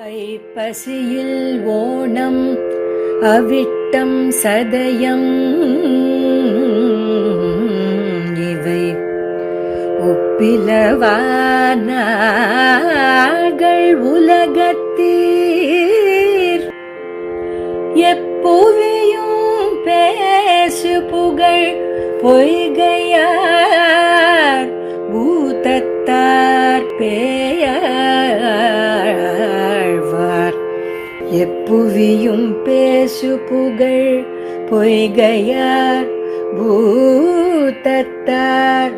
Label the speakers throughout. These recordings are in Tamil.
Speaker 1: ஐப்பசியில் ஓணம் அவிட்டம் சதயம் இவை ஒப்பிலவானார்கள் உலகத்தீர் எப்புவியும் பேசு புகழ் பொய்கையார் பூதத்தார் பேயாழ்வார் எப்புவியும் பேசு புகழ் பொய்கையார் பூதத்தார்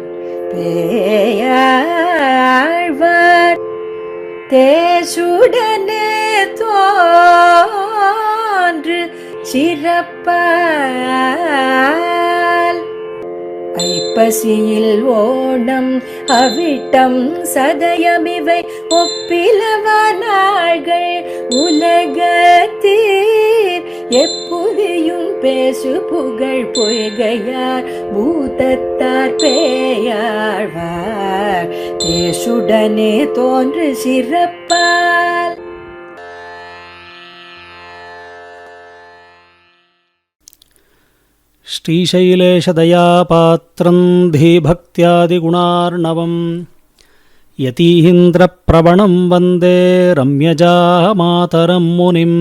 Speaker 1: பேயாழ்வார் தேசுடனே தோன்று சிறப்பால் ஐப்பசியில் ஓணம் அவிட்டம் சதயமிவை ஒப்பிலவானார்கள் உலகத்தீர் எப்புவியும் பேசு புகழ் பொய்கையார் பூதத்தார் பேயாழ்வார் தேசுடனே தோன்று சிறப்பால்.
Speaker 2: श्रीशैलेशदयापात्रं धीभक्त्यादिगुणार्णवं यतीन्द्रप्रवणं वन्दे रम्यजामातरं मुनिं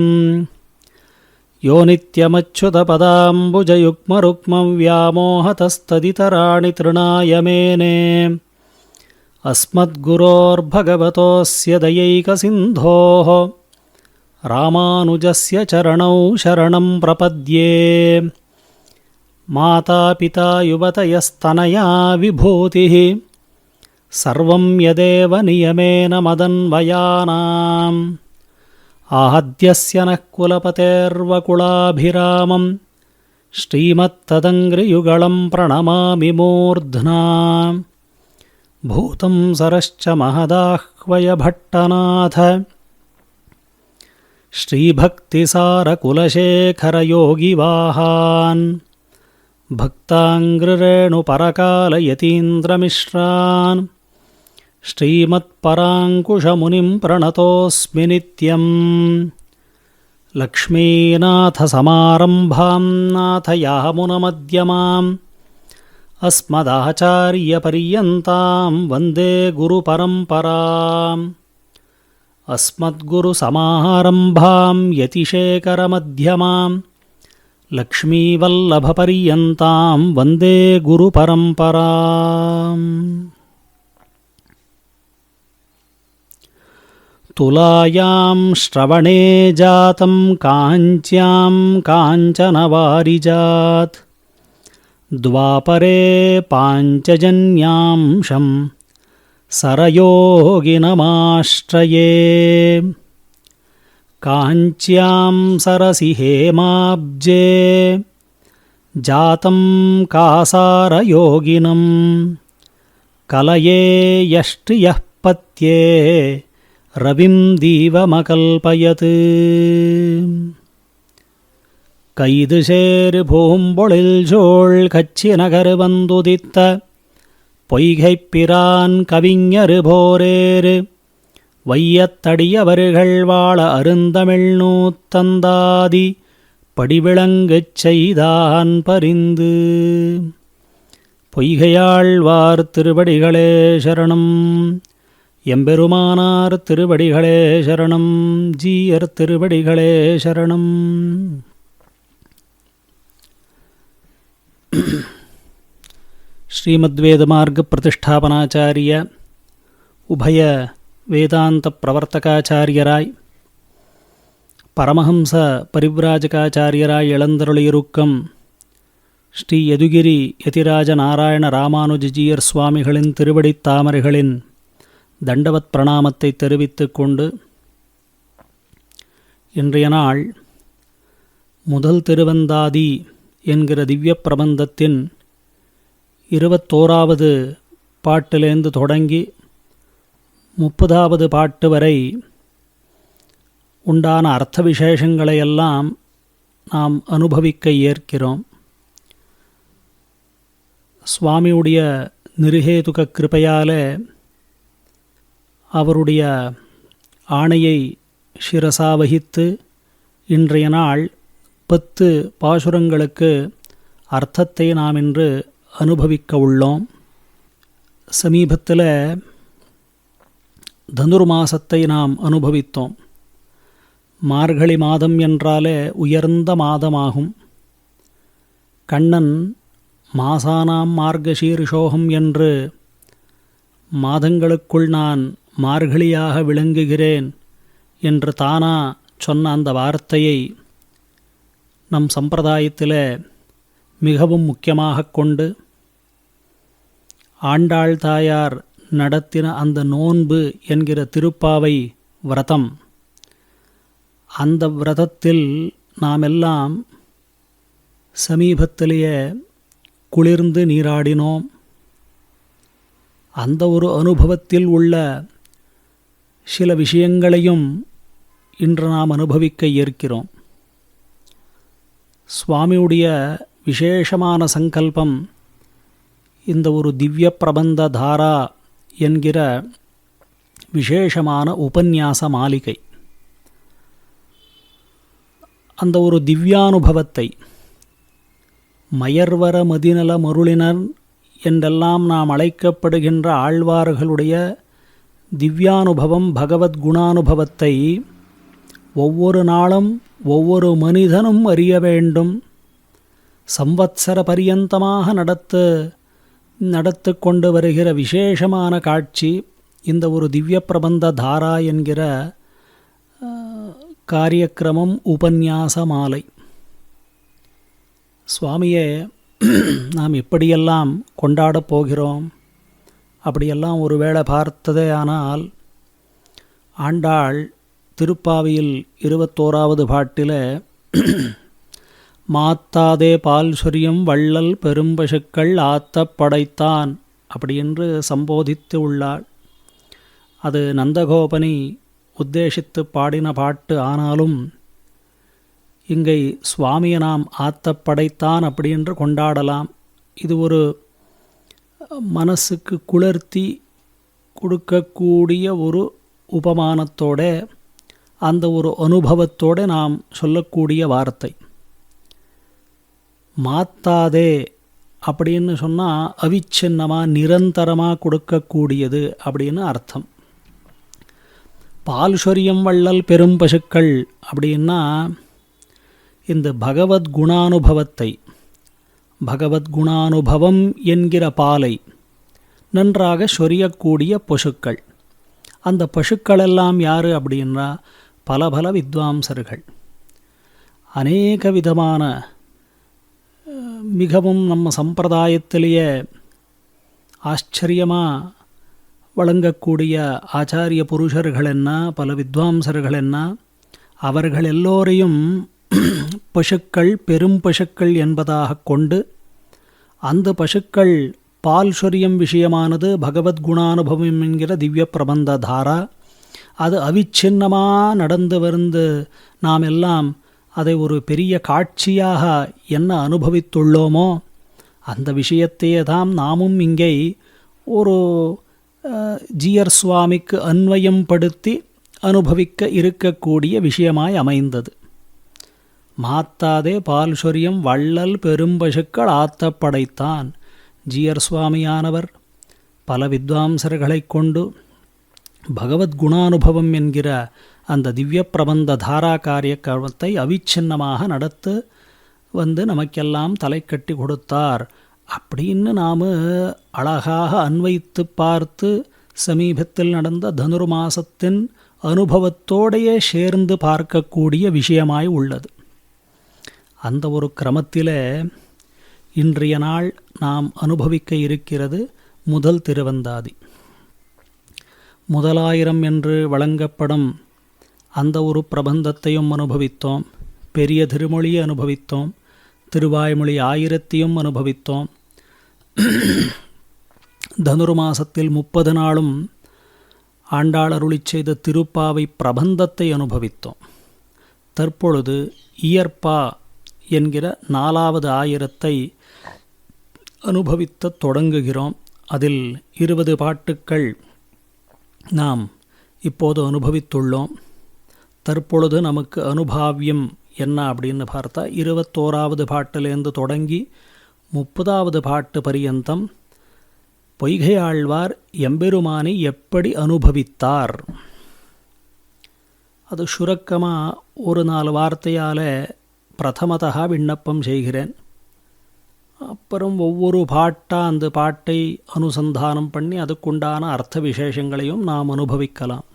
Speaker 2: यो नित्यमच्युतपदाम्बुजयुग्मरुक्मं व्यामोहतस्तदितराणि तृणाय मेने अस्मद्गुरोर्भगवतोऽस्य दयैकसिन्धोः रामानुजस्य चरणौ शरणं प्रपद्ये. माता पिता युवतयस्तनया विभूतिः सर्वं यदेव नियमेन मदन्वयानाम् आहद्यस्य नः कुलपतेर्वकुलाभिरामं श्रीमत्तदङ्घ्रियुगलं प्रणमामि मूर्ध्ना. भूतं सरश्च महदाह्वयभट्टनाथ श्रीभक्तिसारकुलशेखरयोगिवाहान् भक्ताङ्घ्रिरेणुपरकालयतीन्द्रमिश्रान् श्रीमत्पराङ्कुशमुनिं प्रणतोऽस्मि नित्यम्. लक्ष्मीनाथसमारम्भां नाथयामुनमध्यमाम् अस्मदाचार्यपर्यन्तां वन्दे गुरुपरम्पराम्. अस्मद्गुरुसमारम्भां यतिशेखरमध्यमाम् लक्ष्मीवल्लभपर्यन्तां वन्दे गुरुपरम्पराम्. तुलायां श्रवणे जातं काञ्च्यां काञ्चनवारिजात् द्वापरे पाञ्चजन्यांशं सरयोगिनमाश्रये. काञ्च्यां सरसि हेमाब्जे जातं कासारयोगिनं कलये यष्टियः पत्ये रविं दीवमकल्पयत्. கைதுசேர் பூம்பொழில் சோழ் கச்சி நகர் வந்துதித்த பொய்கைப் பிரான் கவிஞரு போரேறு வையத்தடியவர்கள் வாழ அருந்தமிழ் நூத்தந்தாதி படிவிளங்கச் செய்தான் பரிந்து. பொய்கையாழ்வார் திருவடிகளே சரணம். எம்பெருமானார் திருவடிகளே சரணம். ஜீயர் திருவடிகளே சரணம். ಶ್ರೀಮದ್ವೇದಮಾರ್ಗ ಪ್ರತಿಷ್ಠಾಪನಾಚಾರ್ಯ ಉಭಯ ವೇದಾಂತ ಪ್ರವರ್ತಕಾಚಾರ್ಯರಾய் பரமஹம்ச பரிவ்ராஜகாச்சாரியராய் இளந்தருளியிருக்கும் ஸ்ரீ யதுகிரி யதிராஜ நாராயண ராமானுஜஜீயர் சுவாமிகளின் திருவடித் தாமரைகளின் தண்டவத் பிரணாமத்தை தெரிவித்துக் கொண்டு இன்றைய நாள் முதல் திருவந்தாதி என்கிற திவ்ய பிரபந்தத்தின் 21வது பாட்டிலேந்து தொடங்கி 30வது பாட்டு வரை உண்டான அர்த்த விசேஷங்களையெல்லாம் நாம் அனுபவிக்க ஏற்கிறோம். சுவாமியுடைய நிருஹேதுக கிருபையால் அவருடைய ஆணையை சிரசா வகித்து இன்றைய நாள் 10 பாசுரங்களுக்கு அர்த்தத்தை நாம் இன்று அனுபவிக்க உள்ளோம். சமீபத்தில் தனுர்மாசத்தை நாம் அனுபவித்தோம். மார்கழி மாதம் என்றாலே உயர்ந்த மாதமாகும். கண்ணன் மாசானாம் மார்கசீர்ஷோகம் என்று மாதங்களுக்குள் நான் மார்கழியாக விளங்குகிறேன் என்று தானா சொன்ன அந்த வார்த்தையை நம் சம்பிரதாயத்தில் மிகவும் முக்கியமாக கொண்டு ஆண்டாள் தாயார் நடத்தின அந்த நோன்பு என்கிற திருப்பாவை விரதம், அந்த விரதத்தில் நாமெல்லாம் சமீபத்திலேயே குளிர்ந்து நீராடினோம். அந்த ஒரு அனுபவத்தில் உள்ள சில விஷயங்களையும் இன்று நாம் அனுபவிக்க இருக்கிறோம். சுவாமியுடைய விசேஷமான சங்கல்பம் இந்த ஒரு திவ்ய பிரபந்த தாரா என்கிற விசேஷமான உபன்யாச மாளிகை. அந்த ஒரு திவ்யானுபவத்தை மயர்வர மதிநல மருளினர் என்றெல்லாம் நாம் அழைக்கப்படுகின்ற ஆழ்வார்களுடைய திவ்யானுபவம், பகவத்குணானுபவத்தை ஒவ்வொரு நாளும் ஒவ்வொரு மனிதனும் அறிய வேண்டும். சம்வத்சர பரியந்தமாக நடத்து கொண்டு வருகிற விசேஷமான காட்சி இந்த ஒரு திவ்ய பிரபந்த தாரா என்கிற காரியக்கிரமம், உபன்யாச மாலை. சுவாமியை நாம் எப்படியெல்லாம் கொண்டாடப் போகிறோம்? அப்படியெல்லாம் ஒருவேளை பார்த்ததே ஆனால் ஆண்டாள் திருப்பாவியில் 21வது பாட்டில் மாத்தாதே பால் சொரியும் வள்ளல் பெரும்பசுக்கள் ஆத்த படைத்தான் அப்படி என்று சம்போதித்து உள்ளாள். அது நந்தகோபனை உத்தேசித்து பாடின பாட்டு. ஆனாலும் இங்கே சுவாமியை நாம் ஆத்த படைத்தான் அப்படி என்று கொண்டாடலாம். இது ஒரு மனசுக்கு குளிர்த்தி கொடுக்கக்கூடிய ஒரு உபமானத்தோட, அந்த ஒரு அனுபவத்தோடு நாம் சொல்லக்கூடிய வார்த்தை. மாத்தாதே அப்படின்னு சொன்னால் அவிச்சின்னமாக நிரந்தரமாக கொடுக்கக்கூடியது அப்படின்னு அர்த்தம். பால் சொரியம் வள்ளல் பெரும் பசுக்கள் அப்படின்னா இந்த பகவத்குணானுபவத்தை, பகவத்குணானுபவம் என்கிற பாலை நன்றாக சொரியக்கூடிய பசுக்கள். அந்த பசுக்களெல்லாம் யார் அப்படின்னா பல வித்வாம்சர்கள். அநேக விதமான மிகவும் நம்ம சம்பிரதாயத்திலேயே ஆச்சரியமாக வழங்கக்கூடிய ஆச்சாரிய புருஷர்கள் என்ன, பல வித்வாம்சர்கள் என்ன, அவர்கள் எல்லோரையும் பசுக்கள் பெரும் பசுக்கள் என்பதாக கொண்டு அந்த பசுக்கள் பால் சொரியம் விஷயமானது பகவத்குணானுபவம் என்கிற திவ்ய பிரபந்த தாரா. அது அவிச்சின்னமாக நடந்து வந்து நாம் எல்லாம் அதை ஒரு பெரிய காட்சியாக என்ன அனுபவித்துள்ளோமோ அந்த விஷயத்தையே தான் நாமும் இங்கே ஒரு ஜீயர் சுவாமிக்கு அன்வயம் படுத்தி அனுபவிக்க இருக்கக்கூடிய விஷயமாய் அமைந்தது. மாத்தாதே பால் சொரியம் வள்ளல் பெரும்பசுக்கள் ஆத்த படைத்தான். ஜீயர் சுவாமியானவர் பல வித்வாம்சர்களை கொண்டு பகவத்குணானுபவம் என்கிற அந்த திவ்ய பிரபந்த தாரா காரியக்கிரமத்தை அவிச்சின்னமாக நடத்து வந்து நமக்கெல்லாம் தலை கட்டி கொடுத்தார் அப்படின்னு நாம் அழகாக அன்வைத்து பார்த்து சமீபத்தில் நடந்த தனுர்மாசத்தின் அனுபவத்தோடையே சேர்ந்து பார்க்கக்கூடிய விஷயமாய் உள்ளது. அந்த ஒரு கிரமத்தில் இன்றைய நாள் நாம் அனுபவிக்க இருக்கிறது முதல் திருவந்தாதி. முதலாயிரம் என்று வழங்கப்படும் அந்த ஒரு பிரபந்தத்தையும் அனுபவித்தோம். பெரிய திருமொழியை அனுபவித்தோம். திருவாய்மொழி 1000ஐயும் அனுபவித்தோம். தனுர்மாசத்தில் 30 நாளும் ஆண்டாள் அருளிச் செய்த திருப்பாவை பிரபந்தத்தை அனுபவித்தோம். தற்பொழுது இயற்பா என்கிற 4வது 1000ஐ அனுபவித்த தொடங்குகிறோம். அதில் 20 பாட்டுக்கள் நாம் இப்போது அனுபவித்துள்ளோம். தற்பொழுது நமக்கு அனுபாவியம் என்ன அப்படின்னு பார்த்தா 21வது பாட்டிலேருந்து தொடங்கி 30வது பாட்டு பரியந்தம் பொய்கை ஆழ்வார் எம்பெருமானை எப்படி அனுபவித்தார், அது சுருக்கமாக ஒரு 4 வார்த்தையால் பிரதமதா விண்ணப்பம் செய்கிறேன். அப்புறம் ஒவ்வொரு பாட்டாக அந்த பாட்டை அனுசந்தானம் பண்ணி அதுக்குண்டான அர்த்த விசேஷங்களையும் நாம் அனுபவிக்கலாம்.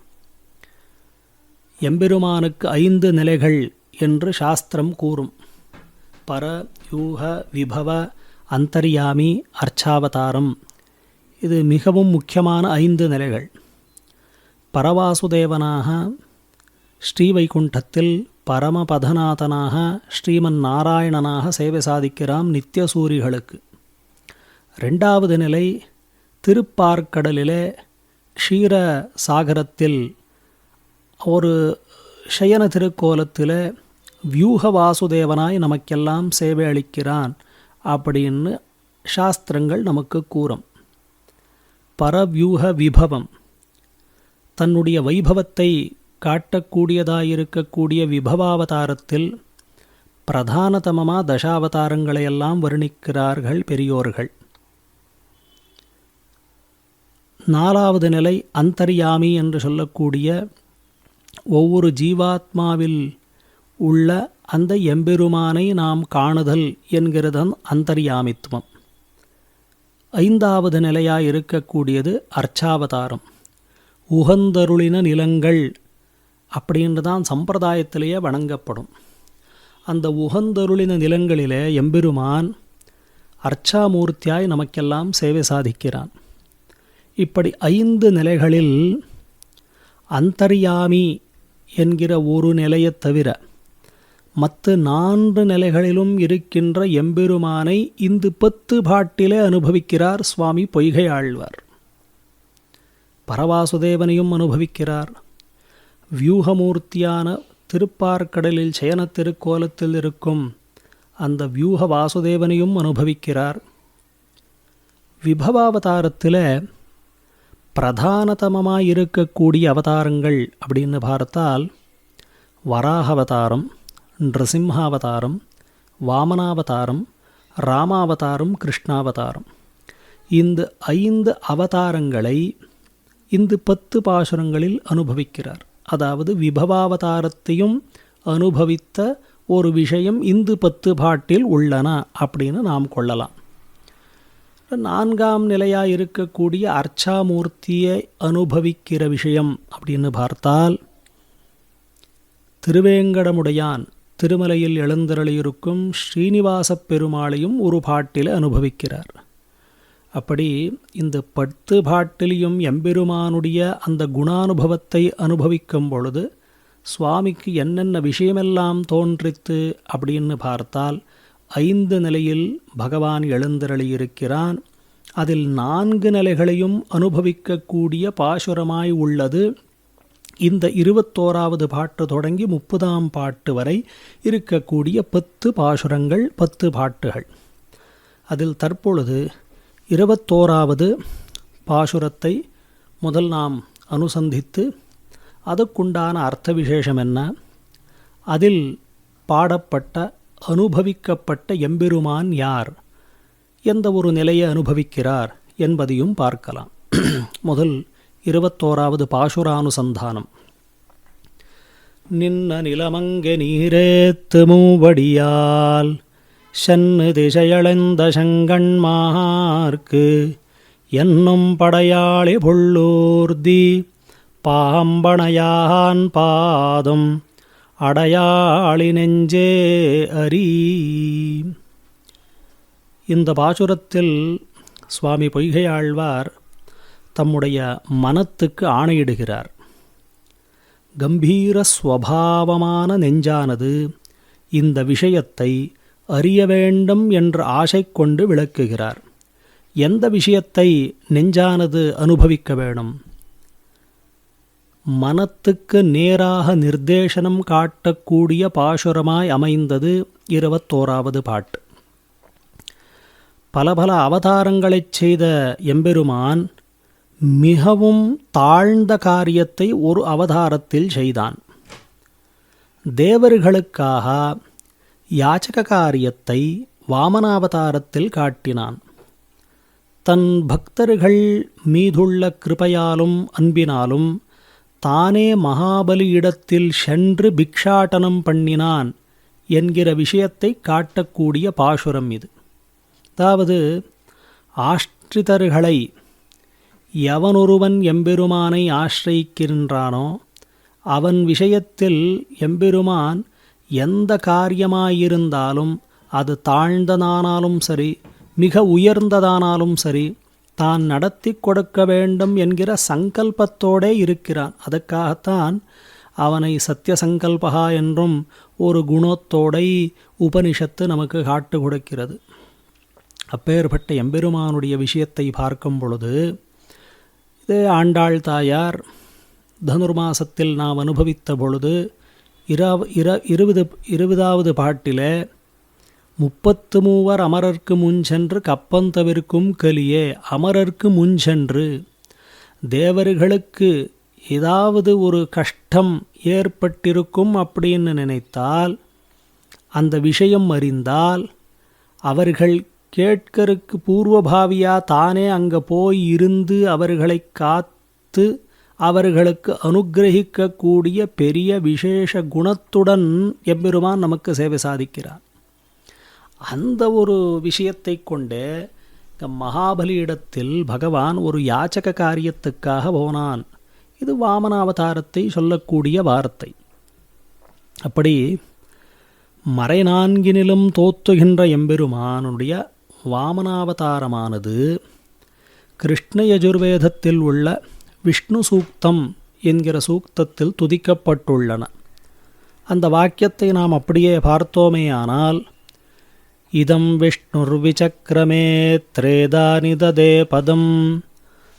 Speaker 2: எம்பெருமானுக்கு 5 நிலைகள் என்று சாஸ்திரம் கூறும். பர, யூக, விபவ, அந்தர்யாமி, அர்ச்சாவதாரம். இது மிகவும் முக்கியமான 5 நிலைகள். பரவாசுதேவனாக ஸ்ரீவைகுண்டத்தில் பரமபதநாதனாக ஸ்ரீமன் நாராயணனாக சேவை சாதிக்கிறான் நித்தியசூரிகளுக்கு. 2வது நிலை திருப்பார்க்கடலிலே க்ஷீர சாகரத்தில் ஒரு சயன திருக்கோலத்தில் வியூக வாசுதேவனாய் நமக்கெல்லாம் சேவை அளிக்கிறான் அப்படின்னு சாஸ்திரங்கள் நமக்கு கூறும். பரவியூக விபவம், தன்னுடைய வைபவத்தை காட்டக்கூடியதாயிருக்கக்கூடிய விபவாவதாரத்தில் பிரதானதமமாக தசாவதாரங்களையெல்லாம் வர்ணிக்கிறார்கள் பெரியோர்கள். 4வது நிலை அந்தர்யாமி என்று சொல்லக்கூடிய ஒவ்வொரு ஜீவாத்மாவில் உள்ள அந்த எம்பெருமானை நாம் காணுதல் என்கிறதன் அந்தர்யாமித்துவம். 5வது நிலையாக இருக்கக்கூடியது அர்ச்சாவதாரம். உகந்தருளின நிலங்கள் அப்படின்னு தான் சம்பிரதாயத்திலேயே வணங்கப்படும். அந்த உகந்தருளின நிலங்களிலே எம்பெருமான் அர்ச்சாமூர்த்தியாய் நமக்கெல்லாம் சேவை சாதிக்கிறான். இப்படி 5 நிலைகளில் அந்தர்யாமி என்கிற ஒரு நிலையைத் தவிர மற்ற 4 நிலைகளிலும் இருக்கின்ற எம்பெருமானை இந்த 10 பாட்டிலே அனுபவிக்கிறார் சுவாமி பொய்கை ஆழ்வார். பரவாசுதேவனையும் அனுபவிக்கிறார். வியூகமூர்த்தியான திருப்பார்க்கடலில் சயன திருக்கோலத்தில் இருக்கும் அந்த வியூக வாசுதேவனையும் அனுபவிக்கிறார். விபவாவதாரத்தில் பிரதானதமமாக இருக்கக்கூடிய அவதாரங்கள் அப்படின்னு பார்த்தால் வராகாவதாரம், நிருசிம்ஹாவதாரம், வாமனாவதாரம், ராமாவதாரம், கிருஷ்ணாவதாரம். இந்த 5 அவதாரங்களை இந்த 10 பாசுரங்களில் அனுபவிக்கிறார். அதாவது விபவாவதாரத்தையும் அனுபவித்த ஒரு விஷயம் இந்த 10 பாட்டில் உள்ளன அப்படின்னு நாம் கொள்ளலாம். 4ஆம் நிலையாக இருக்கக்கூடிய அர்ச்சாமூர்த்தியை அனுபவிக்கிற விஷயம் அப்படின்னு பார்த்தால் திருவேங்கடமுடையான் திருமலையில் எழுந்தருளியிருக்கும் ஸ்ரீனிவாசப் பெருமாளையும் ஒரு பாட்டில் அனுபவிக்கிறார். அப்படி இந்த 10 பாட்டிலையும் எம்பெருமானுடைய அந்த குணானுபவத்தை அனுபவிக்கும் பொழுது சுவாமிக்கு என்னென்ன விஷயமெல்லாம் தோன்றித்து அப்படின்னு பார்த்தால் 5 நிலையில் பகவான் எழுந்தருளியிருக்கிறான். அதில் 4 நிலைகளையும் அனுபவிக்கக்கூடிய பாசுரமாய் உள்ளது இந்த 21வது பாட்டு தொடங்கி 30ஆம் பாட்டு வரை இருக்கக்கூடிய 10 பாசுரங்கள், 10 பாட்டுகள். அதில் தற்பொழுது 21வது பாசுரத்தை முதல் நாம் அனுசந்தித்து அதுக்குண்டான அர்த்த விசேஷம் என்ன, அதில் பாடப்பட்ட அனுபவிக்கப்பட்ட எம்பெருமான் யார், எந்த ஒரு நிலையை அனுபவிக்கிறார் என்பதையும் பார்க்கலாம். முதல் 21வது பாசுரானுசந்தானம். நின்ன நிலமங்க நீரேத்து மூவடியால் சென்னு திசையளந்த செங்கண்மார்க்கு என்னும் படையாளி பொள்ளூர்தி பாம்பனையான் பாதம் அடையாளி நெஞ்சே அறி. இந்த பாசுரத்தில் சுவாமி பொய்கை ஆழ்வார் தம்முடைய மனத்துக்கு ஆணையிடுகிறார். கம்பீர ஸ்வபாவமான நெஞ்சானது இந்த விஷயத்தை அறிய வேண்டும் என்ற ஆசை கொண்டு விளக்குகிறார். எந்த விஷயத்தை நெஞ்சானது அனுபவிக்க வேணும்? மனத்துக்கு நேராக நிர்தேசனம் காட்டக்கூடிய பாசுரமாய் அமைந்தது 21வது பாட்டு. பல பல அவதாரங்களைச் செய்த எம்பெருமான் மிகவும் தாழ்ந்த காரியத்தை ஒரு அவதாரத்தில் செய்தான். தேவர்களுக்காக யாச்சக காரியத்தை வாமனாவதாரத்தில் காட்டினான். தன் பக்தர்கள் மீதுள்ள கிருபையாலும் அன்பினாலும் தானே மகாபலியிடத்தில் சென்று பிக்ஷாடனம் பண்ணினான் என்கிற விஷயத்தை காட்டக்கூடிய பாசுரம் இது. அதாவது ஆஷ்ரிதர்களை எவனொருவன் எம்பெருமானை ஆசிரியிக்கின்றானோ அவன் விஷயத்தில் எம்பெருமான் எந்த காரியமாயிருந்தாலும் அது தாழ்ந்ததானாலும் சரி மிக உயர்ந்ததானாலும் சரி தான் நடத்தி கொடுக்க வேண்டும் என்கிற சங்கல்பத்தோடே இருக்கிறான். அதுக்காகத்தான் அவனை சத்தியசங்கல்பகா என்றும் ஒரு குணத்தோடை உபனிஷத்து நமக்கு காட்டு கொடுக்கிறது. அப்பேற்பட்ட எம்பெருமானுடைய விஷயத்தை பார்க்கும் பொழுது இது ஆண்டாள் தாயார் தனுர்மாசத்தில் நாம் அனுபவித்த பொழுது 20வது பாட்டிலே 33 அமரர்க்கு முன்சென்று கப்பந்தவிர்க்கும் கலியே, அமரர்க்கு முன்சென்று தேவர்களுக்கு ஏதாவது ஒரு கஷ்டம் ஏற்பட்டிருக்கும் அப்படின்னு நினைத்தால், அந்த விஷயம் அறிந்தால் அவர்கள் கேட்கறக்கு பூர்வபாவியா தானே அங்கே போய் இருந்து அவர்களை காத்து அவர்களுக்கு அனுகிரகிக்கக்கூடிய பெரிய விசேஷ குணத்துடன் எம்பெருமான் நமக்கு சேவை சாதிக்கிறான். அந்த ஒரு விஷயத்தை கொண்டே மகாபலியிடத்தில் பகவான் ஒரு யாச்சக காரியத்துக்காக போனான். இது வாமனாவதாரத்தை சொல்லக்கூடிய வார்த்தை. அப்படி மறைநான்கினிலும் தோத்துகின்ற எம்பெருமானுடைய வாமனாவதாரமானது கிருஷ்ண யஜுர்வேதத்தில் உள்ள விஷ்ணு சூக்தம் என்கிற சூக்தத்தில் துதிக்கப்பட்டுள்ளன. அந்த வாக்கியத்தை நாம் அப்படியே பார்த்தோமேயானால், இதம் விஷ்ணுர்விசக்ரமே த்ரேதானி ததே பதம்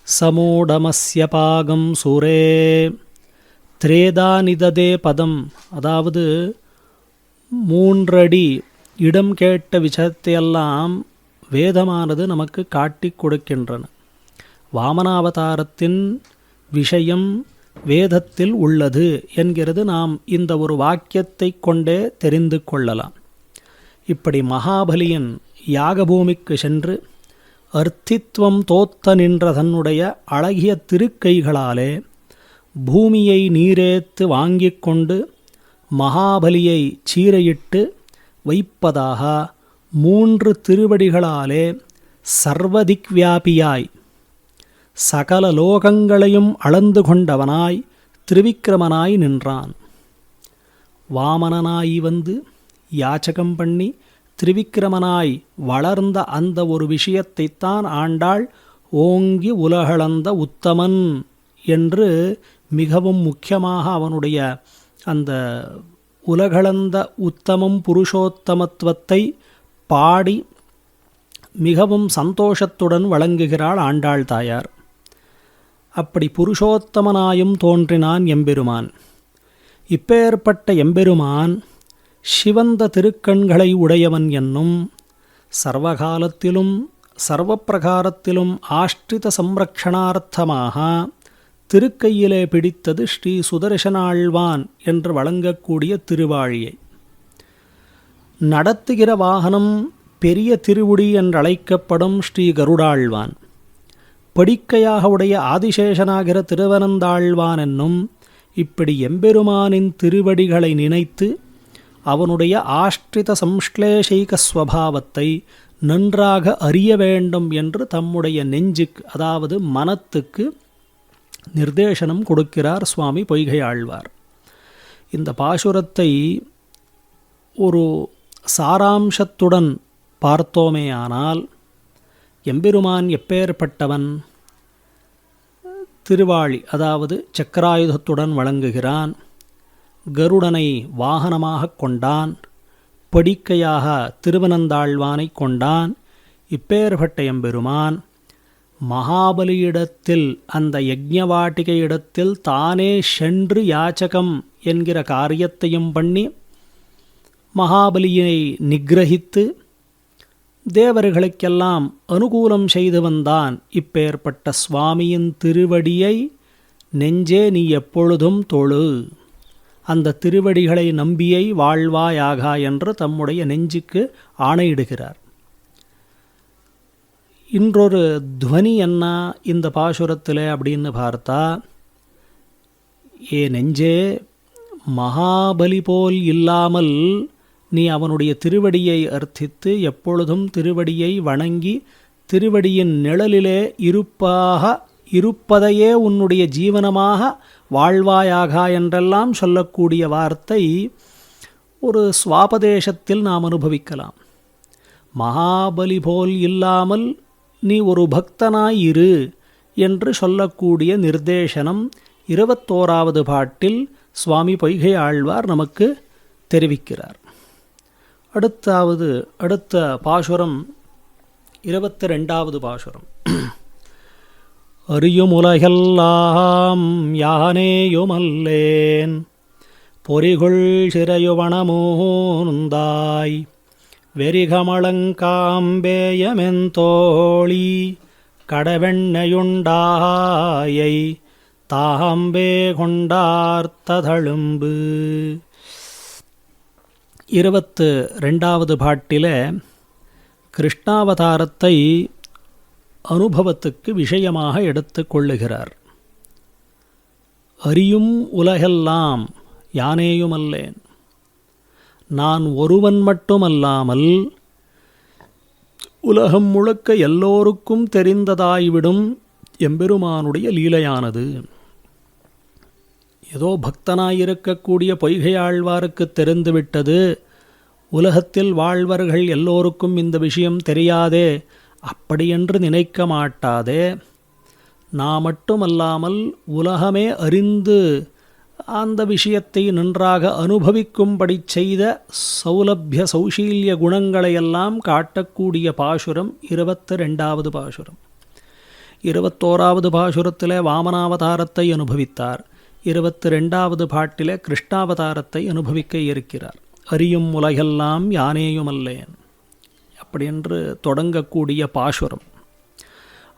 Speaker 2: சமூடமஸ்ய பாகம் சுரே. த்ரேதானி ததே பதம், அதாவது 3 அடி இடம் கேட்ட விஷயத்தையெல்லாம் வேதமானது நமக்கு காட்டி கொடுக்கின்றன. வாமனாவதாரத்தின் விஷயம் வேதத்தில் உள்ளது என்கிறது நாம் இந்த ஒரு வாக்கியத்தை கொண்டே தெரிந்து கொள்ளலாம். இப்படி மகாபலியின் யாகபூமிக்கு சென்று அர்த்தித்வம் தோத்த நின்ற தன்னுடைய அழகிய திருக்கைகளாலே பூமியை நீரேத்து வாங்கிக் கொண்டு மகாபலியை சீரையிட்டு வைப்பதாக 3 திருவடிகளாலே சர்வதிக்வியாபியாய் சகல லோகங்களையும் அளந்து கொண்டவனாய் திரிவிக்ரமனாய் நின்றான். வாமனனாய் வந்து யாச்சகம் பண்ணி திரிவிக்ரமனாய் வளர்ந்த அந்த ஒரு விஷயத்தைத்தான் ஆண்டாள் ஓங்கி உலகளந்த உத்தமன் என்று மிகவும் முக்கியமாக அவனுடைய அந்த உலகளந்த உத்தமம் புருஷோத்தமத்துவத்தை பாடி மிகவும் சந்தோஷத்துடன் வழங்குகிறாள் ஆண்டாள் தாயார். அப்படி புருஷோத்தமனாயும் தோன்றினான் எம்பெருமான். இப்பேற்பட்ட எம்பெருமான் சிவந்த திருக்கண்களை உடையவன் என்னும் சர்வகாலத்திலும் சர்வப்பிரகாரத்திலும் ஆஷ்டித சம்ரக்ஷணார்த்தமாக திருக்கையிலே பிடித்தது ஸ்ரீ சுதர்சனாழ்வான் என்று வழங்கக்கூடிய திருவாழியை. நடத்துகிற வாகனம் பெரிய திருவுடி என்றழைக்கப்படும் ஸ்ரீ கருடாழ்வான். படிக்கையாக உடைய ஆதிசேஷனாகிற திருவனந்தாழ்வான் என்னும் இப்படி எம்பெருமானின் திருவடிகளை நினைத்து அவனுடைய ஆஷ்டித சம்ஸ்லேஷைக ஸ்வபாவத்தை நன்றாக அறிய வேண்டும் என்று தம்முடைய நெஞ்சுக்கு, அதாவது மனத்துக்கு நிர்தேசனம் கொடுக்கிறார் சுவாமி பொய்கை ஆழ்வார். இந்த பாசுரத்தை ஒரு சாராம்சத்துடன் பார்த்தோமேயானால், எம்பெருமான் எப்பேற்பட்டவன்? திருவாழி, அதாவது சக்கராயுதத்துடன் வழங்குகிறான். கருடனை வாகனமாக கொண்டான். படிக்கையாக திருவனந்தாழ்வானை கொண்டான். இப்பேற்பட்ட எம்பெருமான் மகாபலியிடத்தில், அந்த யஜ்ஞவாட்டிகையிடத்தில் தானே சென்று யாச்சகம் என்கிற காரியத்தையும் பண்ணி மகாபலியை நிகிரகித்து தேவர்களுக்கெல்லாம் அனுகூலம் செய்து வந்தான். இப்பேற்பட்ட சுவாமியின் திருவடியை நெஞ்சே நீ எப்பொழுதும் தொழு. அந்த திருவடிகளை நம்பியை வாழ்வாயாக என்று தம்முடைய நெஞ்சுக்கு ஆணையிடுகிறார். இன்றொரு துவனி என்ன இந்த பாசுரத்தில் அப்படின்னு பார்த்தா, ஏ நெஞ்சே, மகாபலி போல் இல்லாமல் நீ அவனுடைய திருவடியை அர்த்தித்து எப்பொழுதும் திருவடியை வணங்கி திருவடியின் நிழலிலே இருப்பதையே உன்னுடைய ஜீவனமாக வாழ்வாயாக என்றெல்லாம் சொல்லக்கூடிய வார்த்தை ஒரு சுவாபதேசத்தில் நாம் அனுபவிக்கலாம். மகாபலி போல் இல்லாமல் நீ ஒரு பக்தனாயிரு என்று சொல்லக்கூடிய நிர்தேசனம் 21வது பாட்டில் சுவாமி பொய்கை ஆழ்வார் நமக்கு தெரிவிக்கிறார். அடுத்த பாசுரம் 22வது பாசுரம். அறியுமுலகெல்லாம் யானேயுமல்லேன் பொறிகுள் சிறையுவனமூந்தாய் வெறிகமளங்காம்பேயமெந்தோழி கடவெண்ணையுண்டாயை தாம்பே கொண்டார்த்ததழும்பு. 22வது பாட்டிலே கிருஷ்ணாவதாரத்தை அனுபவத்துக்கு விஷயமாக எடுத்து கொள்ளுகிறார். அறியும் உலகெல்லாம் யானேயுமல்லேன், நான் ஒருவன் மட்டுமல்லாமல் உலகம் முழுக்க எல்லோருக்கும் தெரிந்ததாய்விடும் எம்பெருமானுடைய லீலையானது. ஏதோ பக்தனாயிருக்கக்கூடிய பொய்கை ஆழ்வாருக்கு தெரிந்துவிட்டது, உலகத்தில் வாழ்வர்கள் எல்லோருக்கும் இந்த விஷயம் தெரியாதே, அப்படியென்று நினைக்க மாட்டாதே. நான் மட்டுமல்லாமல் உலகமே அறிந்து அந்த விஷயத்தை நன்றாக அனுபவிக்கும்படி செய்த சௌலபிய சௌஷீல்ய குணங்களையெல்லாம் காட்டக்கூடிய பாசுரம் 22வது பாசுரம். 21வது பாசுரத்திலே வாமனாவதாரத்தை அனுபவித்தார். 22வது பாட்டிலே கிருஷ்ணாவதாரத்தை அனுபவிக்க இருக்கிறார். அறியும் உலகெல்லாம் யானேயுமல்லேன் அப்படியென்று தொடங்கக்கூடிய பாசுரம்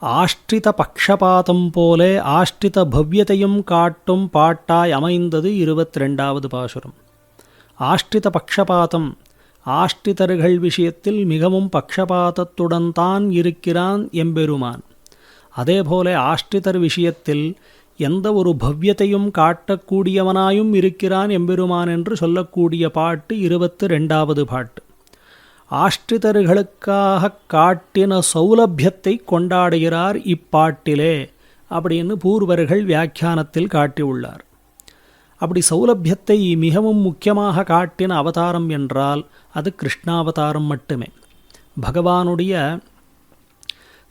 Speaker 2: ஆஷ்டித பக்ஷபாதம் போலே ஆஷ்டித பவ்யத்தையும் காட்டும் பாட்டாய் அமைந்தது 22வது பாசுரம். ஆஷ்டித பக்ஷபாதம், ஆஷ்டிதர்கள் விஷயத்தில் மிகவும் பக்ஷபாதத்துடன் தான் இருக்கிறான் எம்பெருமான். அதேபோல ஆஷ்டிதர் விஷயத்தில் எந்த ஒரு பவ்யத்தையும் காட்டக்கூடியவனாயும் இருக்கிறான் எம்பெருமான் என்று சொல்லக்கூடிய பாட்டு 22வது பாட்டு. ஆஷ்டிதர்களுக்காக காட்டின சௌலபியத்தை கொண்டாடுகிறார் இப்பாட்டிலே அப்படின்னு பூர்வர்கள் வியாக்கியானத்தில் காட்டியுள்ளார். அப்படி சௌலபியத்தை மிகவும் முக்கியமாக காட்டின அவதாரம் என்றால் அது கிருஷ்ணாவதாரம் மட்டுமே. பகவானுடைய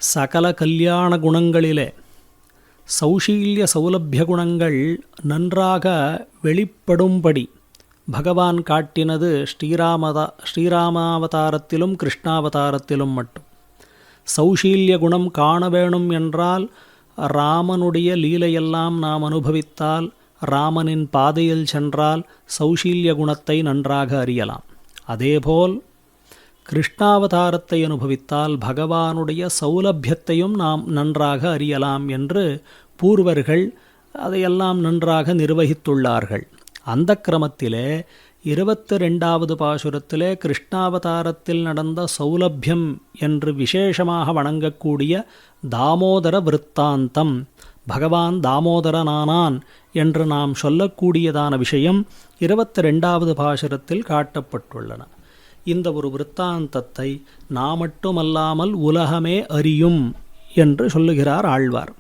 Speaker 2: சகல கல்யாண குணங்களிலே சௌஷீல்ய சௌலபிய குணங்கள் நன்றாக வெளிப்படும்படி பகவான் காட்டினது ஸ்ரீராமாவதாரத்திலும் கிருஷ்ணாவதாரத்திலும் மட்டும். சௌஷீல்ய குணம் காண வேணும் என்றால் ராமனுடைய லீலையெல்லாம் நாம் அனுபவித்தால், ராமனின் பாதையில் சென்றால் சௌஷீல்ய குணத்தை நன்றாக அறியலாம். அதேபோல் கிருஷ்ணாவதாரத்தை அனுபவித்தால் பகவானுடைய சௌலபியத்தையும் நாம் நன்றாக அறியலாம் என்று பூர்வர்கள் அதையெல்லாம் நன்றாக நிர்வகித்துள்ளார்கள். அந்த கிரமத்திலே 22வது பாசுரத்திலே கிருஷ்ணாவதாரத்தில் நடந்த சௌலபியம் என்று விசேஷமாக வணங்கக்கூடிய தாமோதர விருத்தாந்தம், பகவான் தாமோதரனானான் என்று நாம் சொல்லக்கூடியதான விஷயம் 22வது பாசுரத்தில் காட்டப்பட்டுள்ளன. இந்த ஒரு விருத்தாந்தத்தை நாம் மட்டுமல்லாமல் உலகமே அறியும் என்று சொல்லுகிறார் ஆழ்வார்.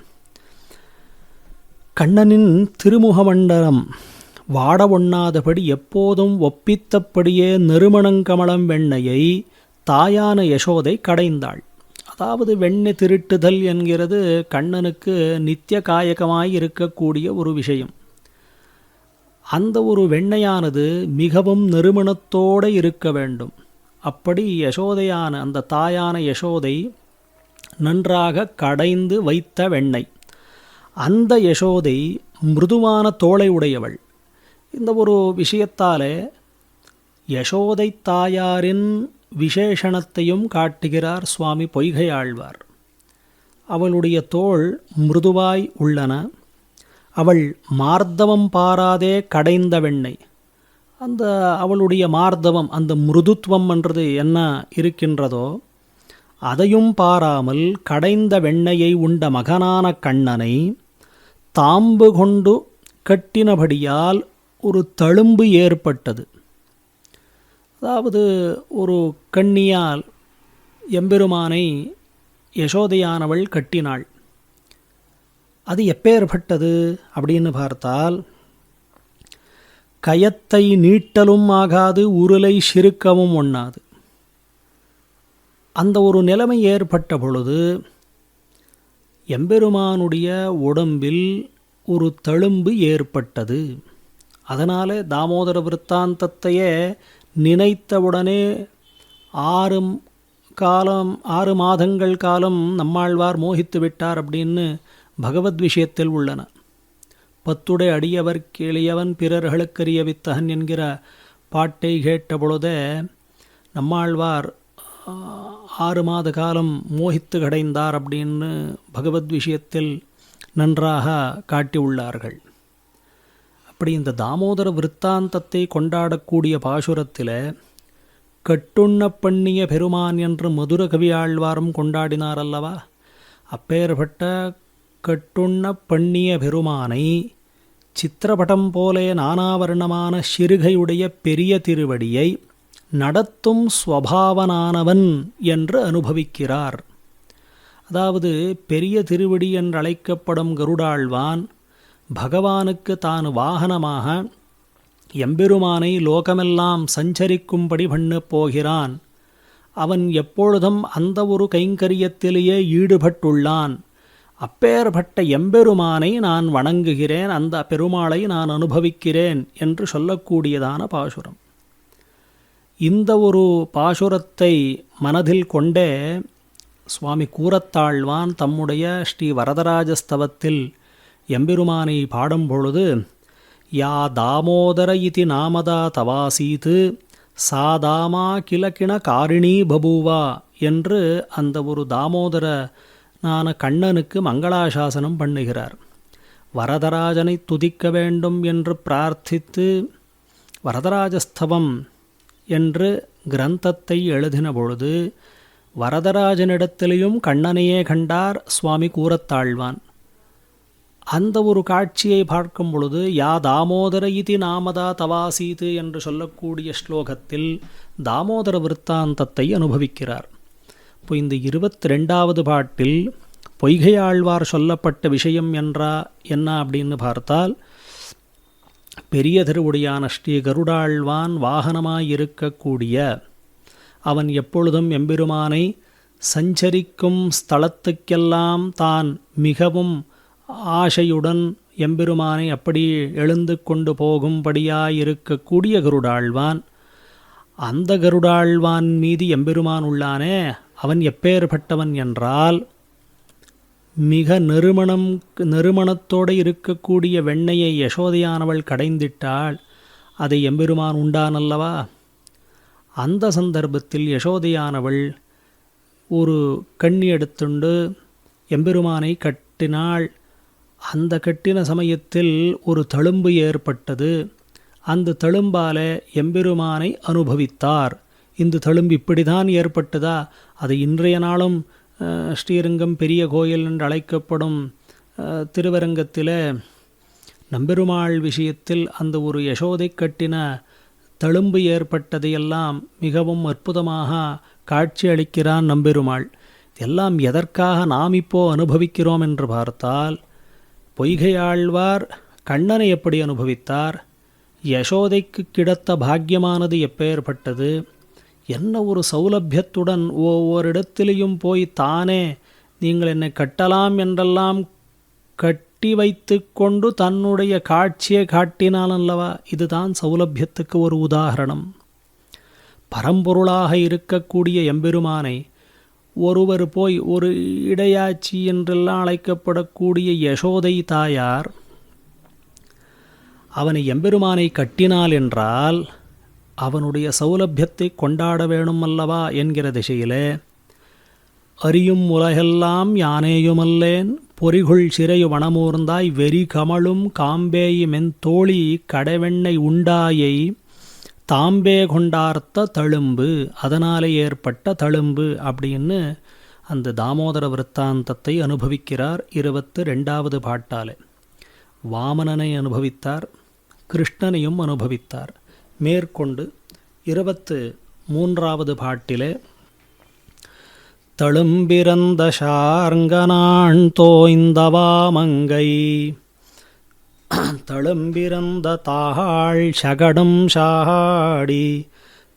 Speaker 2: கண்ணனின் திருமுகமண்டலம் வாட ஒண்ணாதபடி எப்போதும் ஒப்பித்தபடியே நறுமணங்கமலம் வெண்ணையை தாயான யசோதை கடைந்தாள். அதாவது வெண்ணெய் திருட்டுதல் என்கிறது கண்ணனுக்கு நித்திய காயகமாய் இருக்கக்கூடிய ஒரு விஷயம். அந்த ஒரு வெண்ணையானது மிகவும் நறுமணத்தோடு இருக்க வேண்டும். அப்படி யசோதையான அந்த தாயான யசோதை நன்றாக கடைந்து வைத்த வெண்ணெய். அந்த யசோதை மிருதுவான தோளை உடையவள். இந்த ஒரு விஷயத்தாலே யசோதை தாயாரின் விசேஷணத்தையும் காட்டுகிறார் சுவாமி பொய்கை ஆழ்வார். அவளுடைய தோள் மிருதுவாய் உள்ளன. அவள் மார்தவம் பாராதே கடைந்த வெண்ணெய், அந்த அவளுடைய மார்தவம், அந்த மிருதுத்துவம் என்றது என்ன இருக்கின்றதோ அதையும் பாராமல் கடைந்த வெண்ணையை உண்ட மகனான கண்ணனை தாம்பு கொண்டு கட்டினபடியால் ஒரு தழும்பு ஏற்பட்டது. அதாவது ஒரு கண்ணியால் எம்பெருமானை யசோதையானவள் கட்டினாள். அது எப்பேற்பட்டது அப்படின்னு பார்த்தால், கயத்தை நீட்டலும் ஆகாது, உருளை சிறுக்கவும் ஒண்ணாது. அந்த ஒரு நிலைமை ஏற்பட்ட பொழுது எம்பெருமானுடைய உடம்பில் ஒரு தழும்பு ஏற்பட்டது. அதனால் தாமோதர விருத்தாந்தத்தையே நினைத்தவுடனே 6 மாதங்கள் காலம் நம்மாழ்வார் மோகித்து விட்டார் அப்படின்னு பகவத் விஷயத்தில் உள்ளன. 10 அடியவர் கேளியவன் பிறர்களுக்கரிய வித்தகன் என்கிற பாட்டை கேட்ட பொழுதே நம்மாழ்வார் 6 மாத காலம் மோகித்து கடைந்தார் அப்படின்னு பகவத் விஷயத்தில் நன்றாக காட்டியுள்ளார்கள். அப்படி இந்த தாமோதர விருத்தாந்தத்தை கொண்டாடக்கூடிய பாசுரத்தில் கட்டுண்ண பண்ணிய பெருமான் என்று மதுர கவியாழ்வாரும் கொண்டாடினார் அல்லவா? அப்பேற்பட்ட கட்டுண்ண பண்ணிய பெருமானை சித்திரபடம் போலே நானாவர்ணமான சிறுகையுடைய பெரிய திருவடியை நடத்தும் ஸ்வபாவனானவன் என்று அனுபவிக்கிறார். அதாவது பெரிய திருவடி என்றழைக்கப்படும் கருடாழ்வான் பகவானுக்கு தான் வாகனமாக எம்பெருமானை லோகமெல்லாம் சஞ்சரிக்கும்படி பண்ணப் போகிறான். அவன் எப்பொழுதும் அந்த ஒரு கைங்கரியத்திலேயே ஈடுபட்டுள்ளான். அப்பேற்பட்ட எம்பெருமானை நான் வணங்குகிறேன், அந்த பெருமாளை நான் அனுபவிக்கிறேன் என்று சொல்லக்கூடியதான பாசுரம். இந்த ஒரு பாசுரத்தை மனதில் கொண்டே சுவாமி கூரத்தாழ்வான் தம்முடைய ஸ்ரீ வரதராஜஸ்தவத்தில் எம்பெருமானை பாடும் பொழுது, யா தாமோதர இதி நாமதா தவாசீத்து சாதாமா கிலக்கிண காரிணீ பபூவா என்று அந்த ஒரு தாமோதர கண்ணனுக்கு மங்களாசாசனம் பண்ணுகிறார். வரதராஜனை துதிக்க வேண்டும் என்று பிரார்த்தித்து வரதராஜஸ்தவம் என்று கிரந்தத்தை எழுதின பொழுது வரதராஜனிடத்திலேயும் கண்ணனையே கண்டார் சுவாமி கூரத்தாழ்வான். அந்த ஒரு காட்சியை பார்க்கும் பொழுது யா தாமோதர இதி நாமதா தவாசீது என்று சொல்லக்கூடிய ஸ்லோகத்தில் தாமோதர விருத்தாந்தத்தை அனுபவிக்கிறார். இப்போ இந்த 22வது பாட்டில் பொய்கையாழ்வார் சொல்லப்பட்ட விஷயம் என்ன அப்படின்னு பார்த்தால், பெரிய திருவுடையான ஸ்ரீ கருடாழ்வான் வாகனமாயிருக்கக்கூடிய அவன் எப்பொழுதும் எம்பெருமானை சஞ்சரிக்கும் ஸ்தலத்துக்கெல்லாம் தான் மிகவும் ஆசையுடன் எம்பெருமானை அப்படி எழுந்து கொண்டு போகும்படியாயிருக்கக்கூடிய கருடாழ்வான். அந்த கருடாழ்வான் மீது எம்பெருமான் உள்ளானே, அவன் எப்பேற்பட்டவன் என்றால், மிக நறுமணத்தோடு இருக்கக்கூடிய வெண்ணையை யசோதையானவள் கடைந்திட்டாள். அதை எம்பெருமான் உண்டானல்லவா? அந்த சந்தர்ப்பத்தில் யசோதையானவள் ஒரு கண்ணி எடுத்துண்டு எம்பெருமானை கட்டினாள். அந்த கட்டின சமயத்தில் ஒரு தழும்பு ஏற்பட்டது. அந்த தழும்பால எம்பெருமானை அனுபவித்தார். இந்த தழும்பு இப்படிதான் ஏற்பட்டதா? அது இன்றைய நாளும் ஸ்ரீரங்கம் பெரிய கோயில் என்று அழைக்கப்படும் திருவரங்கத்தில் நம்பெருமாள் விஷயத்தில் அந்த ஒரு யசோதை கட்டின தழும்பு ஏற்பட்டதையெல்லாம் மிகவும் அற்புதமாக காட்சி அளிக்கிறான் நம்பெருமாள். எல்லாம் எதற்காக நாம் இப்போ அனுபவிக்கிறோம் என்று பார்த்தால், பொய்கையாழ்வார் கண்ணனை எப்படி அனுபவித்தார், யசோதைக்கு கிடைத்த பாக்கியமானது எப்பேற்பட்டது, என்ன ஒரு சௌலபியத்துடன் ஒவ்வொரிடத்திலையும் போய் தானே நீங்கள் என்னை கட்டலாம் என்றெல்லாம் கட்டி வைத்து கொண்டு தன்னுடைய காட்சியை காட்டினான் அல்லவா? இதுதான் சௌலபியத்துக்கு ஒரு உதாரணம். பரம்பொருளாக இருக்கக்கூடிய எம்பெருமானை ஒருவர் போய் ஒரு இடையாட்சி என்றெல்லாம் அழைக்கப்படக்கூடிய யசோதை தாயார் அவனை எம்பெருமானை கட்டினாள் என்றால் அவனுடைய சௌலபியத்தை கொண்டாட வேணும் அல்லவா என்கிற திசையிலே, அறியும் உலகெல்லாம் யானேயுமல்லேன் பொறிகுள் சிறையு வனமூர்ந்தாய் வெறி கமழும் காம்பேயி மென்தோழி கடைவெண்ணை உண்டாயை தாம்பே கொண்டார்த்த தழும்பு, அதனாலே ஏற்பட்ட தழும்பு அப்படின்னு அந்த தாமோதர விருத்தாந்தத்தை அனுபவிக்கிறார் 22வது பாட்டாலே. வாமனனை அனுபவித்தார், கிருஷ்ணனையும் அனுபவித்தார். மேற்கொண்டு 23வது பாட்டிலே தழும்பிறந்த ஷார்ங்கனான் தோய்ந்தவாமங்கை தழும்பிறந்த தாள் சகடம் ஷாடி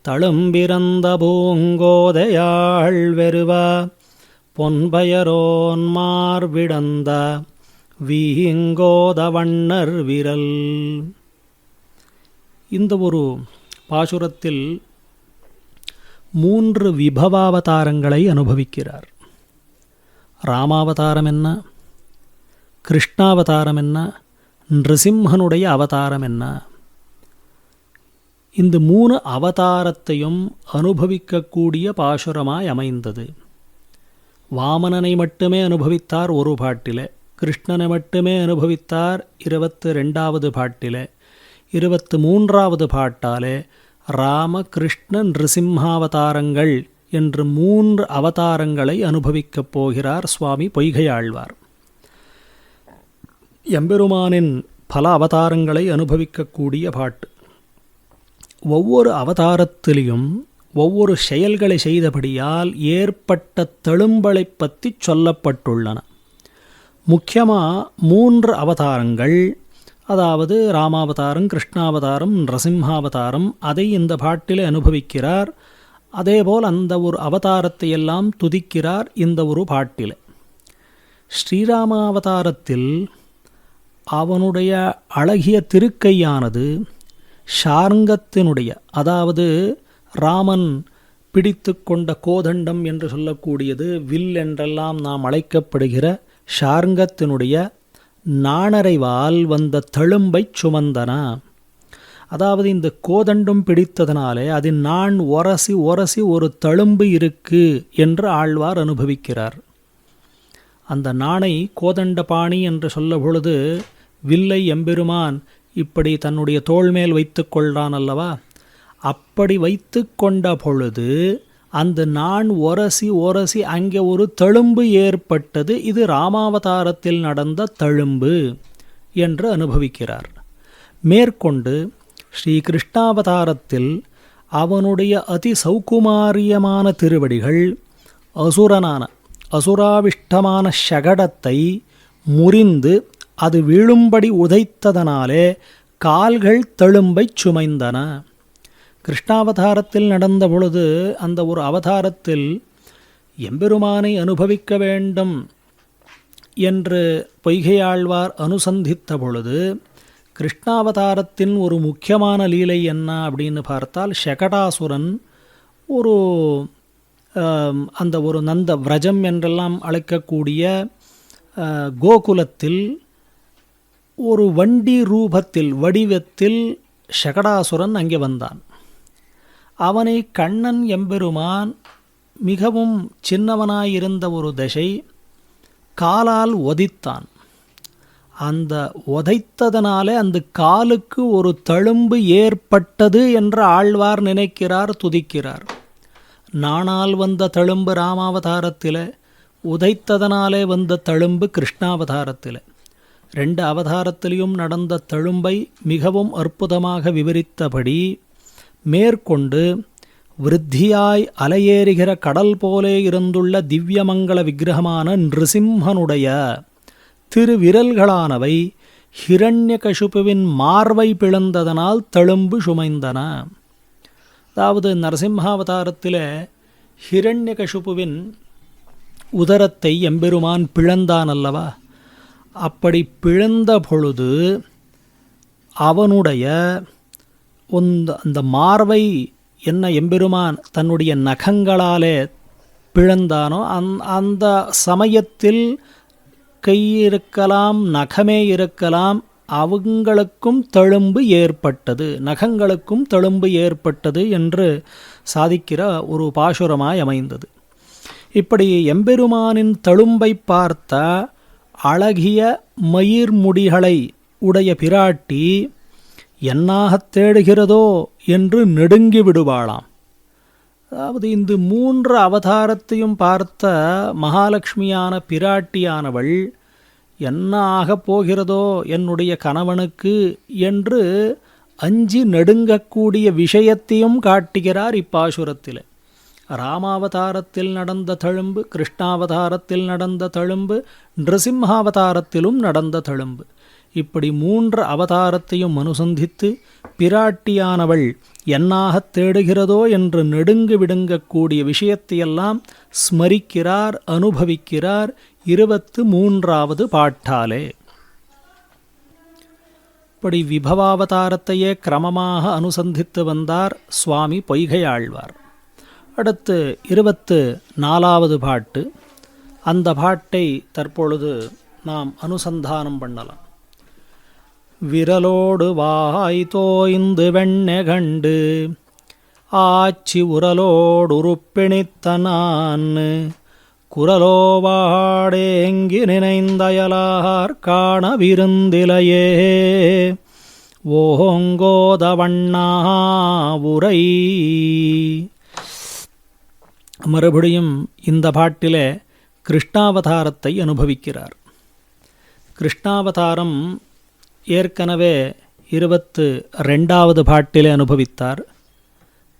Speaker 2: தழும்பிறந்த பூங்கோதையாள் வெறுவ பொன்பயரோன்மார் விடந்த வீங்கோத வண்ணர் விரல். இந்த ஒரு பாசுரத்தில் 3 விபவாவதாரங்களை அனுபவிக்கிறார். ராமாவதாரம் என்ன, கிருஷ்ணாவதாரம் என்ன, நிருசிம்மனுடைய அவதாரம் என்ன? இந்த 3 அவதாரத்தையும் அனுபவிக்கக்கூடிய பாசுரமாய் அமைந்தது. வாமனனை மட்டுமே அனுபவித்தார் ஒரு பாட்டிலே, கிருஷ்ணனை மட்டுமே அனுபவித்தார் 22வது பாட்டிலே. 23வது பாட்டாலே ராம கிருஷ்ண நிருசிம்மாவதாரங்கள் என்று 3 அவதாரங்களை அனுபவிக்கப் போகிறார் சுவாமி பொய்கையாழ்வார். எம்பெருமானின் பல அவதாரங்களை அனுபவிக்கக்கூடிய பாட்டு. ஒவ்வொரு அவதாரத்திலையும் ஒவ்வொரு செயல்களை செய்தபடியால் ஏற்பட்ட தழும்பலை பற்றி சொல்லப்பட்டுள்ளன. முக்கியமாக 3 அவதாரங்கள், அதாவது ராமாவதாரம், கிருஷ்ணாவதாரம், நரசிம்மாவதாரம், அதை இந்த பாட்டில் அனுபவிக்கிறார். அதேபோல் அந்த ஒரு அவதாரத்தை எல்லாம் துதிக்கிறார் இந்த ஒரு பாட்டில். ஸ்ரீராமாவதாரத்தில் அவனுடைய அழகிய திருக்கையானது ஷார்ங்கத்தினுடைய, அதாவது ராமன் பிடித்து கொண்ட கோதண்டம் என்று சொல்லக்கூடியது, வில் என்றெல்லாம் நாம் அழைக்கப்படுகிற ஷார்ங்கத்தினுடைய நாணரைவால் வந்த தழும்பை சுமந்தன. அதாவது இந்த கோதண்டம் பிடித்ததனாலே அதில் நான் ஒரசி ஒரு தழும்பு இருக்கு என்று ஆழ்வார் அனுபவிக்கிறார். அந்த நாணை கோதண்டபாணி என்று சொல்ல பொழுது வில்லை எம்பெருமான் இப்படி தன்னுடைய தோள் மேல் வைத்து கொள்றான் அல்லவா, அப்படி வைத்து கொண்ட பொழுது அந்த நான் ஒரசி அங்கே ஒரு தழும்பு ஏற்பட்டது. இது ராமாவதாரத்தில் நடந்த தழும்பு என்று அனுபவிக்கிறார். மேற்கொண்டு ஸ்ரீ கிருஷ்ணாவதாரத்தில் அவனுடைய அதி சௌகுமாரியமான திருவடிகள் அசுராவிஷ்டமான ஷகடத்தை முறிந்து அது விழும்படி உதைத்ததனாலே கால்கள் தழும்பை சுமைந்தன. கிருஷ்ணாவதாரத்தில் நடந்த பொழுது அந்த ஒரு அவதாரத்தில் எம்பெருமானை அனுபவிக்க வேண்டும் என்று பொய்கையாழ்வார் அனுசந்தித்த பொழுது கிருஷ்ணாவதாரத்தின் ஒரு முக்கியமான லீலை என்ன அப்படின்னு பார்த்தால், ஷகடாசுரன் ஒரு அந்த ஒரு நந்த விரஜம் என்றெல்லாம் அழைக்கக்கூடிய கோகுலத்தில் ஒரு வண்டி ரூபத்தில் வடிவத்தில் ஷகடாசுரன் அங்கே வந்தான். அவனை கண்ணன் எம்பெருமான் மிகவும் சின்னவனாயிருந்த ஒரு தசை காலால் ஒதித்தான். அந்த உதைத்ததனாலே அந்த காலுக்கு ஒரு தழும்பு ஏற்பட்டது என்று ஆழ்வார் நினைக்கிறார், துதிக்கிறார். நானால் வந்த தழும்பு ராமாவதாரத்தில், உதைத்ததனாலே வந்த தழும்பு கிருஷ்ணாவதாரத்தில். 2 அவதாரத்திலையும் நடந்த தழும்பை மிகவும் அற்புதமாக விவரித்தபடி மேற்கொண்டு விருத்தியாய் அலையேறுகிற கடல் போலே இருந்துள்ள திவ்யமங்கள விக்கிரகமான நிருசிம்மனுடைய திருவிரல்களானவை ஹிரண்யகசிபுவின் மார்பை பிளந்ததனால் தழும்பு சுமைந்தன. அதாவது நரசிம்மாவதாரத்தில் ஹிரண்யகசிபுவின் உதரத்தை எம்பெருமான் பிளந்தான் அல்லவா, அப்படி பிளந்த பொழுது அவனுடைய அந்த மார்பை என்ன எம்பெருமான் தன்னுடைய நகங்களாலே பிளந்தானோ அந்த சமயத்தில் கை இருக்கலாம், நகமே இருக்கலாம், அவங்களுக்கும் தழும்பு ஏற்பட்டது, நகங்களுக்கும் தழும்பு ஏற்பட்டது என்று சாதிக்கிற ஒரு பாசுரமாய் அமைந்தது. இப்படி எம்பெருமானின் தழும்பை பார்த்த அழகிய மயிர் முடிகளை உடைய பிராட்டி என்னாகத் தேடுகிறதோ என்று நெடுங்கி விடுவாளாம். அதாவது இந்த 3 அவதாரத்தையும் பார்த்த மகாலட்சுமியான பிராட்டியானவள் என்ன ஆகப் போகிறதோ என்னுடைய கணவனுக்கு என்று அஞ்சி நடுங்கக்கூடிய விஷயத்தையும் காட்டுகிறார் இப்பாசுரத்தில். ராமாவதாரத்தில் நடந்த தழும்பு, கிருஷ்ணாவதாரத்தில் நடந்த தழும்பு, நிருசிம்ஹாவதாரத்திலும் நடந்த தழும்பு, இப்படி 3 அவதாரத்தையும் அனுசந்தித்து பிராட்டியானவள் என்னாகத் தேடுகிறதோ என்று நெடுங்கு விடுங்கக்கூடிய விஷயத்தையெல்லாம் ஸ்மரிக்கிறார், அனுபவிக்கிறார் 23வது பாட்டாலே. இப்படி விபவாவதாரத்தையே கிரமமாக அனுசந்தித்து வந்தார் சுவாமி பொய்கையாழ்வார். அடுத்து 24வது பாட்டு. அந்த பாட்டை தற்பொழுது நாம் அனுசந்தானம் பண்ணலாம். விரலோடு வாய் தோய்ந்து வெண்ணெ கண்டு ஆச்சி உரலோடு உருப்பிணித்தனான் குரலோவாடேங்கி நினைந்தயலார் காணவிருந்திலையே ஓங்கோதவண்ணா உரை. மறுபடியும் இந்த பாட்டிலே கிருஷ்ணாவதாரத்தை அனுபவிக்கிறார். கிருஷ்ணாவதாரம் ஏற்கனவே 22வது பாட்டிலே அனுபவித்தார்.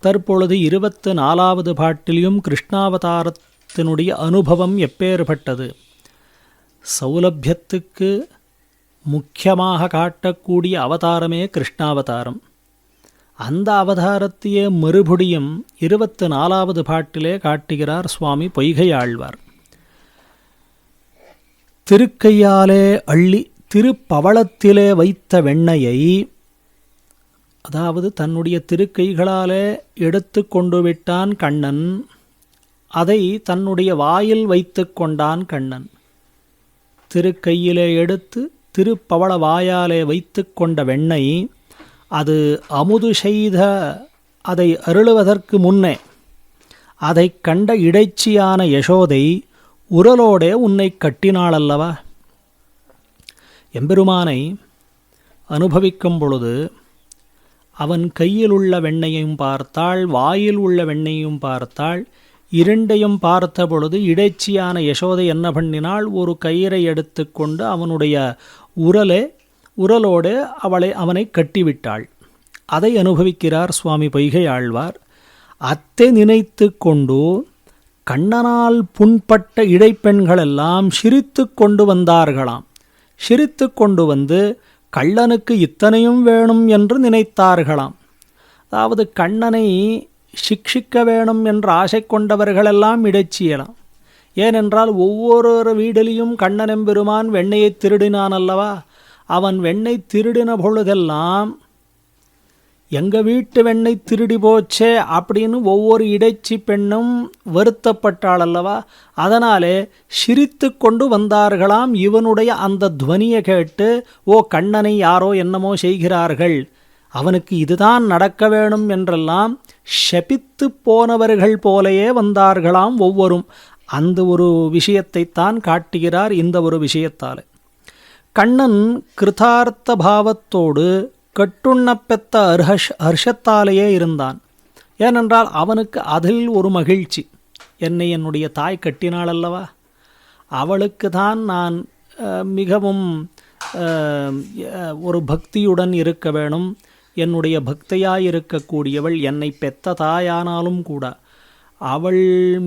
Speaker 2: தற்பொழுது 24வது பாட்டிலையும் கிருஷ்ணாவதாரத்தினுடைய அனுபவம் எப்பேற்பட்டது, சௌலபியத்துக்கு முக்கியமாக காட்டக்கூடிய அவதாரமே கிருஷ்ணாவதாரம். அந்த அவதாரத்தையே மறுபடியும் 24வது பாட்டிலே காட்டுகிறார் சுவாமி பொய்கையாழ்வார். திருக்கையாலே அள்ளி திருப்பவளத்திலே வைத்த வெண்ணையை, அதாவது தன்னுடைய திருக்கைகளாலே எடுத்து கொண்டு விட்டான் கண்ணன், அதை தன்னுடைய வாயில் வைத்து கொண்டான் கண்ணன். திருக்கையிலே எடுத்து திருப்பவள வாயாலே வைத்து கொண்ட வெண்ணெய் அது அமுது செய்த அதை அருளுவதற்கு முன்னே அதை கண்ட இடைச்சியான யசோதை உரலோடே உன்னை கட்டினாளல்லவா. எம்பெருமானை அனுபவிக்கும் பொழுது அவன் கையில் உள்ள வெண்ணையும் பார்த்தாள், வாயில் உள்ள வெண்ணையும் பார்த்தாள். இரண்டையும் பார்த்த பொழுது இடைச்சியான யசோதை என்ன பண்ணினாள், ஒரு கயிறை எடுத்துக்கொண்டு அவனுடைய உரலோடு அவனை கட்டிவிட்டாள். அதை அனுபவிக்கிறார் சுவாமி பொய்கையாழ்வார். அத்தை நினைத்து கொண்டு கண்ணனால் புண்பட்ட இடைப்பெண்களெல்லாம் சிரித்து கொண்டு வந்தார்களாம். சிரித்து கொண்டு வந்து கள்ளனுக்கு இத்தனையும் வேணும் என்று நினைத்தார்களாம். அதாவது கண்ணனை சிக்ஷிக்க வேணும் என்று ஆசை கொண்டவர்களெல்லாம் இடைச்சியலாம். ஏனென்றால் ஒவ்வொரு வீட்டிலையும் கண்ணனெம்பெருமான் வெண்ணையை திருடினான் அல்லவா. அவன் வெண்ணெய் திருடின பொழுதெல்லாம் எங்கள் வீட்டு வெண்ணெய் திருடி போச்சே அப்படின்னு ஒவ்வொரு இடைச்சி பெண்ணும் வருத்தப்பட்டாள் அல்லவா. அதனாலே சிரித்து கொண்டு வந்தார்களாம். இவனுடைய அந்த துவனியை கேட்டு, ஓ கண்ணனை யாரோ என்னமோ செய்கிறார்கள், அவனுக்கு இதுதான் நடக்க வேணும் என்றெல்லாம் ஷபித்து போனவர்கள் போலேயே வந்தார்களாம் ஒவ்வொரும். அந்த ஒரு விஷயத்தைத்தான் காட்டுகிறார் இந்த ஒரு விஷயத்தால். கண்ணன் கிருதார்த்த பாவத்தோடு கட்டுண்ணப்பெத்த ஹர்ஷத்தாலேயே இருந்தான். ஏனென்றால் அவனுக்கு அதில் ஒரு மகிழ்ச்சி, என்னை என்னுடைய தாய் கட்டினாள் அல்லவா, அவளுக்கு தான் நான் மிகவும் ஒரு பக்தியுடன் இருக்க வேணும், என்னுடைய பக்தியாயிருக்கக்கூடியவள் என்னை பெத்த தாயானாலும் கூட அவள்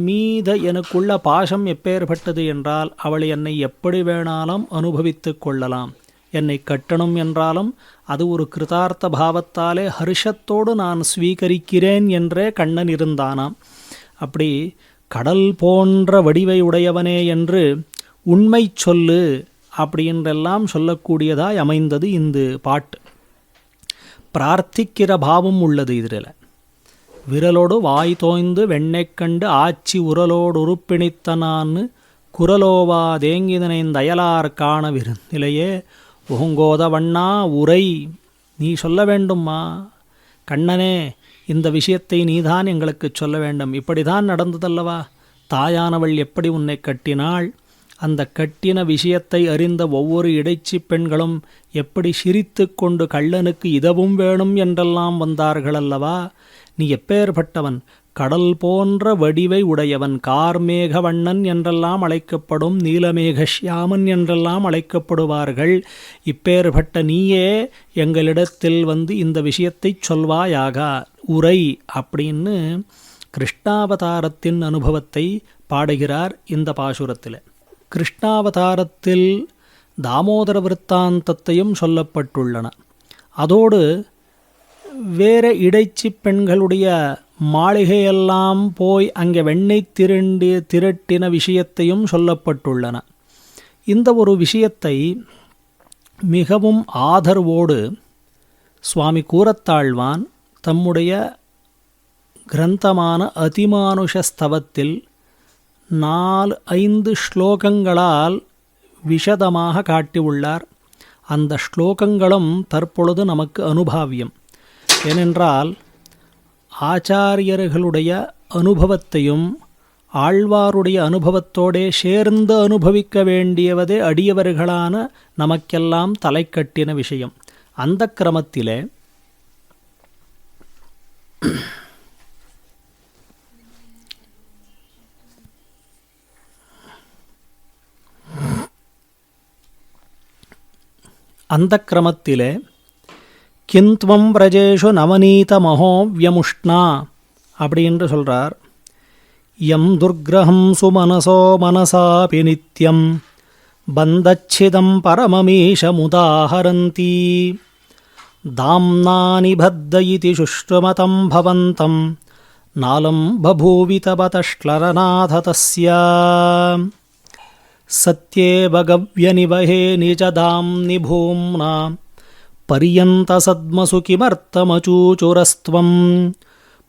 Speaker 2: மீது எனக்குள்ள பாசம் எப்பேற்பட்டது என்றால் அவள் என்னை எப்படி வேணாலும் அனுபவித்து கொள்ளலாம். என்னை கட்டணும் என்றாலும் அது ஒரு கிருதார்த்த பாவத்தாலே ஹர்ஷத்தோடு நான் ஸ்வீகரிக்கிறேன் என்றே கண்ணன் இருந்தானாம். அப்படி கடல் போன்ற வடிவை உடையவனே என்று உண்மை சொல்லு அப்படின்றெல்லாம் சொல்லக்கூடியதாய் அமைந்தது இந்த பாட்டு. பிரார்த்திக்கிற பாவம் உள்ளது இதில். விரலோடு வாய் தோய்ந்து வெண்ணெய் கண்டு ஆச்சி உரலோடு உருப்பிணித்தனான்னு குரலோவா தேங்கிதனைந்த அயலார் காண விருந்திலையே ஓங்கோதவண்ணா உரை. நீ சொல்ல வேண்டும்மா கண்ணனே, இந்த விஷயத்தை நீதான் எங்களுக்கு சொல்ல வேண்டும். இப்படி தான் நடந்ததல்லவா, தாயானவள் எப்படி உன்னை கட்டினாள், அந்த கட்டின விஷயத்தை அறிந்த ஒவ்வொரு இடைச்சி பெண்களும் எப்படி சிரித்து கொண்டு கள்ளனுக்கு இதவும் வேணும் என்றெல்லாம் வந்தார்களல்லவா? நீ எப்பேற்பட்டவன்? கடல் போன்ற வடிவை உடையவன், கார்மேக வண்ணன் என்றெல்லாம் அழைக்கப்படும், நீலமேக ஷியாமன் என்றெல்லாம் அழைக்கப்படுவார்கள். இப்பேற்பட்ட நீயே எங்களிடத்தில் வந்து இந்த விஷயத்தை சொல்வாயாக, உரை அப்படின்னு கிருஷ்ணாவதாரத்தின் அனுபவத்தை பாடுகிறார் இந்த பாசுரத்தில். கிருஷ்ணாவதாரத்தில் தாமோதர விருத்தாந்தத்தையும் சொல்லப்பட்டுள்ளன. அதோடு வேற இடைச்சி பெண்களுடைய மாளிகையெல்லாம் போய் அங்கே வெண்ணெய் திரட்டின விஷயத்தையும் சொல்லப்பட்டுள்ளன. இந்த ஒரு விஷயத்தை மிகவும் ஆதரவோடு சுவாமி கூரத்தாழ்வான் தம்முடைய கிரந்தமான அதிமானுஷஸ்தவத்தில் 4-5 ஸ்லோகங்களால் விஷதமாக காட்டியுள்ளார். அந்த ஸ்லோகங்களும் தற்பொழுது நமக்கு அனுபாவியம். ஏனென்றால் ஆச்சாரியர்களுடைய அனுபவத்தையும் ஆழ்வாருடைய அனுபவத்தோடே சேர்ந்து அனுபவிக்க வேண்டியவதே அடியவர்களான நமக்கெல்லாம் தலை கட்டின விஷயம். அந்த கிரமத்திலே கிந்த்வம் பிரஜேஷு நவநீத மகோவ்யமுஷ்ணா அப்படின்று சொல்கிறார். யம் துர்கிரகம் சுமனசோ மனசாபி நித்யம் பந்தச்சிதம் பரமமீஷமுதாஹரந்தி தாம்னானி பத்தயிதி சுஷ்டுமதம் பவந்தம் நாலம் பபூவி தபதஷ்லரநாத தஸ்யா சத்யேவ கவ்யநிவஹே நிஜதாம்னி பூம்னா பரியந்தசத்மசு கிமர்த்தமச்சூச்சுரஸ்த்வம்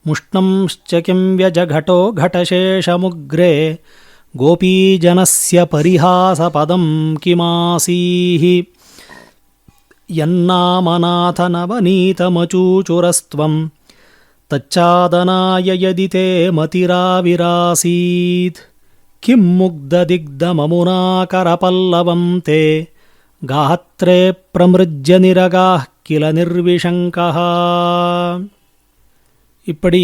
Speaker 2: முஷ்ணம்ச்ச கிம் வியஜகடோ கடசேஷமுக்ரே கோபீஜனஸ்ய பரிஹாசபதம் கிமாசீஹி யன்னாமநாத நவநீதமச்சூச்சுரஸ்த்வம் தச்சாதனாய யதி தே மதிராவிராசீத் கிம் முக்ததிக்தமமுனாகரபல்லவம் தே காத்ரே பிரமிருஜ்ய நிரகாஹ் கில நிர்விஷங்கஹ. இப்படி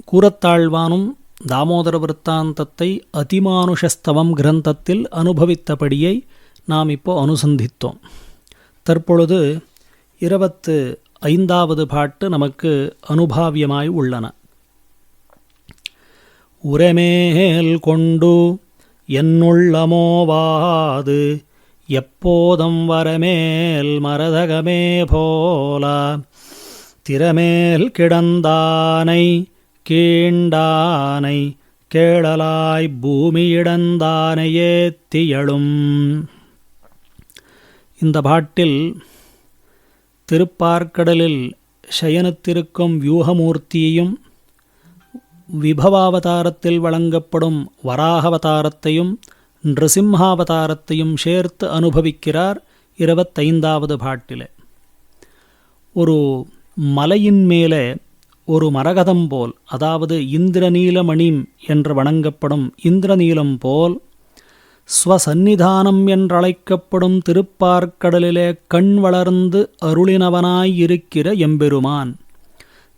Speaker 2: கூரத்தாழ்வானும் தாமோதர விருத்தாந்தத்தை அதிமானுஷஸ்தவம் கிரந்தத்தில் அனுபவித்தபடியை நாம் இப்போ அனுசந்தித்தோம். தற்பொழுது 25வது பாட்டு நமக்கு அனுபாவியமாய் உள்ளன. உரமேல் கொண்டு என்னுள்ளமோவாது எப்போதும் வரமேல் மரதகமே போல திறமேல் கிடந்தானை கீண்டானை கேளலாய் பூமியிடந்தானையே தியழும். இந்த பாட்டில் திருப்பார்க்கடலில் சயனத்திருக்கும் வியூகமூர்த்தியையும் விபவாவதாரத்தில் வழங்கப்படும் வராகவதாரத்தையும் நிருசிம்ஹாவதாரத்தையும் சேர்த்து அனுபவிக்கிறார் 25வது பாட்டிலே. ஒரு மலையின் மேலே ஒரு மரகதம் போல், அதாவது இந்திரநீலமணிம் என்று வணங்கப்படும் இந்திரநீலம் போல் ஸ்வசன்னிதானம் என்றழைக்கப்படும் திருப்பார்க்கடலிலே கண் வளர்ந்து அருளினவனாயிருக்கிற எம்பெருமான்.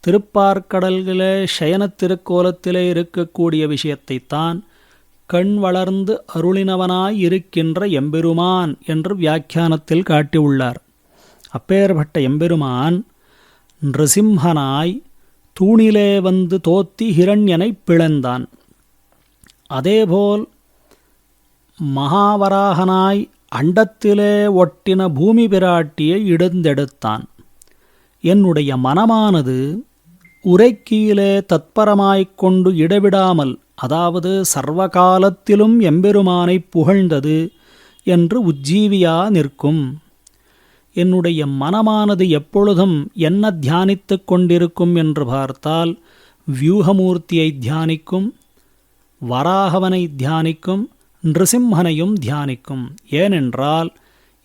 Speaker 2: திருப்பார்க்கடலிலே சயனத் திருக்கோலத்திலே இருக்கக்கூடிய விஷயத்தைத்தான் கண் வளர்ந்து அருளினவனாயிருக்கின்ற எம்பெருமான் என்று வியாக்கியானத்தில் காட்டியுள்ளார். அப்பேற்பட்ட எம்பெருமான் நிருசிம்ஹனாய் தூணிலே வந்து தோத்தி ஹிரண்யனைப் பிளந்தான். அதேபோல் மகாவராகனாய் அண்டத்திலே ஒட்டின பூமி பிராட்டியை இடந்தெடுத்தான். என்னுடைய மனமானது உரைக்கீழே தத்பரமாய்க் கொண்டு இடவிடாமல், அதாவது சர்வகாலத்திலும் எம்பெருமானை புகழ்ந்தது என்று உஜ்ஜீவியா நிற்கும். என்னுடைய மனமானது எப்பொழுதும் என்ன தியானித்து கொண்டிருக்கும் என்று பார்த்தால், வியூகமூர்த்தியை தியானிக்கும், வராகவனை தியானிக்கும், நிருசிம்ஹனையும் தியானிக்கும். ஏனென்றால்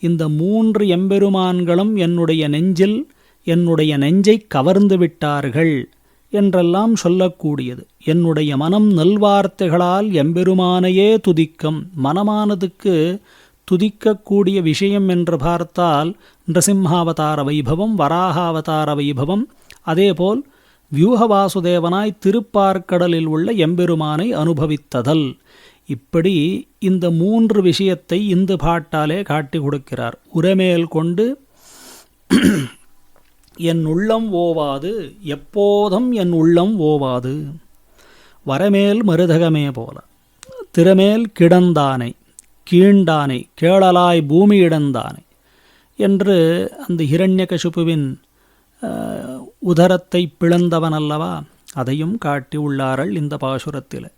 Speaker 2: இந்த 3 எம்பெருமான்களும் என்னுடைய நெஞ்சை கவர்ந்து விட்டார்கள் என்றெல்லாம் சொல்லக்கூடியது. என்னுடைய மனம் நல்வார்த்தைகளால் எம்பெருமானையே துதிக்கும். மனமானதுக்கு துதிக்கக்கூடிய விஷயம் என்று பார்த்தால் நிருசிம்ஹாவதார வைபவம், வராகாவதார வைபவம், அதேபோல் வியூகவாசுதேவனாய் திருப்பார்க்கடலில் உள்ள எம்பெருமானை அனுபவித்ததல். இப்படி இந்த 3 விஷயத்தை இந்த பாட்டாலே காட்டி கொடுக்கிறார். உரமேல் கொண்டு என் உள்ளம் ஓவாது, எப்போதும் என் உள்ளம் ஓவாது, வரமேல் மருதகமே போல, திறமேல் கிடந்தானை, கீண்டானை, கேளலாய் பூமியிடந்தானை என்று அந்த ஹிரண்யகசிபுவின் உதரத்தை பிளந்தவன் அல்லவா, அதையும் காட்டி உள்ளார்கள் இந்த பாசுரத்தில்.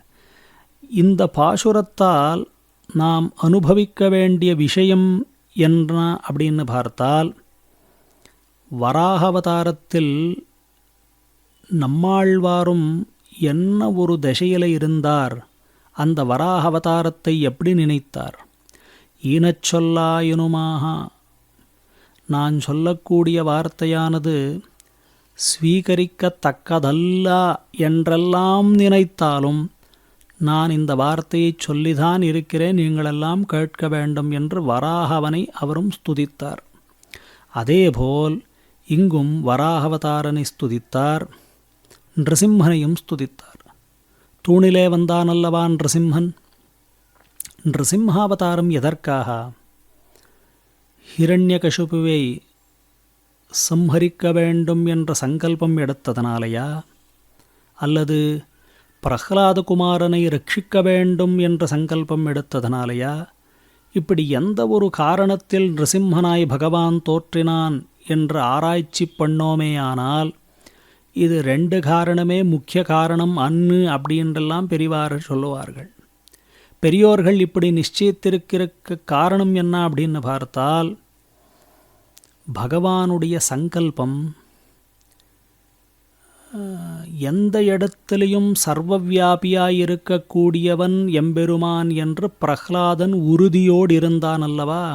Speaker 2: இந்த பாசுரத்தால் நாம் அனுபவிக்க வேண்டிய விஷயம் என்ன அப்படின்னு பார்த்தால், வராகாவதாரத்தில் நம்மாழ்வாரும் என்ன ஒரு தசையில் இருந்தார், அந்த வராகாவதாரத்தை எப்படி நினைத்தார். ஈனச் சொல்லாயினுமாக, நான் சொல்லக்கூடிய வார்த்தையானது ஸ்வீகரிக்கத்தக்கதல்ல என்றெல்லாம் நினைத்தாலும் நான் இந்த வார்த்தையை சொல்லிதான் இருக்கிறேன், நீங்களெல்லாம் கேட்க வேண்டும் என்று வராகவனை அவரும் ஸ்துதித்தார். அதேபோல் இங்கும் வராகவதாரனை ஸ்துதித்தார், நிருசிம்மனையும் ஸ்துதித்தார். தூணிலே வந்தானல்லவா நிருசிம்மன். நிருசிம்ஹாவதாரம் எதற்காக? ஹிரண்யகசிபுவை சம்ஹரிக்க வேண்டும் என்ற சங்கல்பம் எடுத்ததனாலேயா, அல்லது பிரஹ்லாத குமாரனை ரட்சிக்க வேண்டும் என்ற சங்கல்பம் எடுத்ததனாலேயா? இப்படி எந்த ஒரு காரணத்தில் நிருசிம்மனாய் பகவான் தோற்றினான் என்று ஆராய்ச்சி பண்ணோமேயானால் இது 2 காரணமே முக்கிய காரணம் அன்னு அப்படின்றெல்லாம் பெரியவார்கள் சொல்லுவார்கள். பெரியோர்கள் இப்படி நிச்சயித்திருக்கிற காரணம் என்ன அப்படின்னு பார்த்தால், பகவானுடைய சங்கல்பம் எந்த இடத்திலையும் சர்வவியாபியாயிருக்கக்கூடியவன் எம்பெருமான் என்று பிரஹ்லாதன் உறுதியோடு இருந்தான் அல்லவா.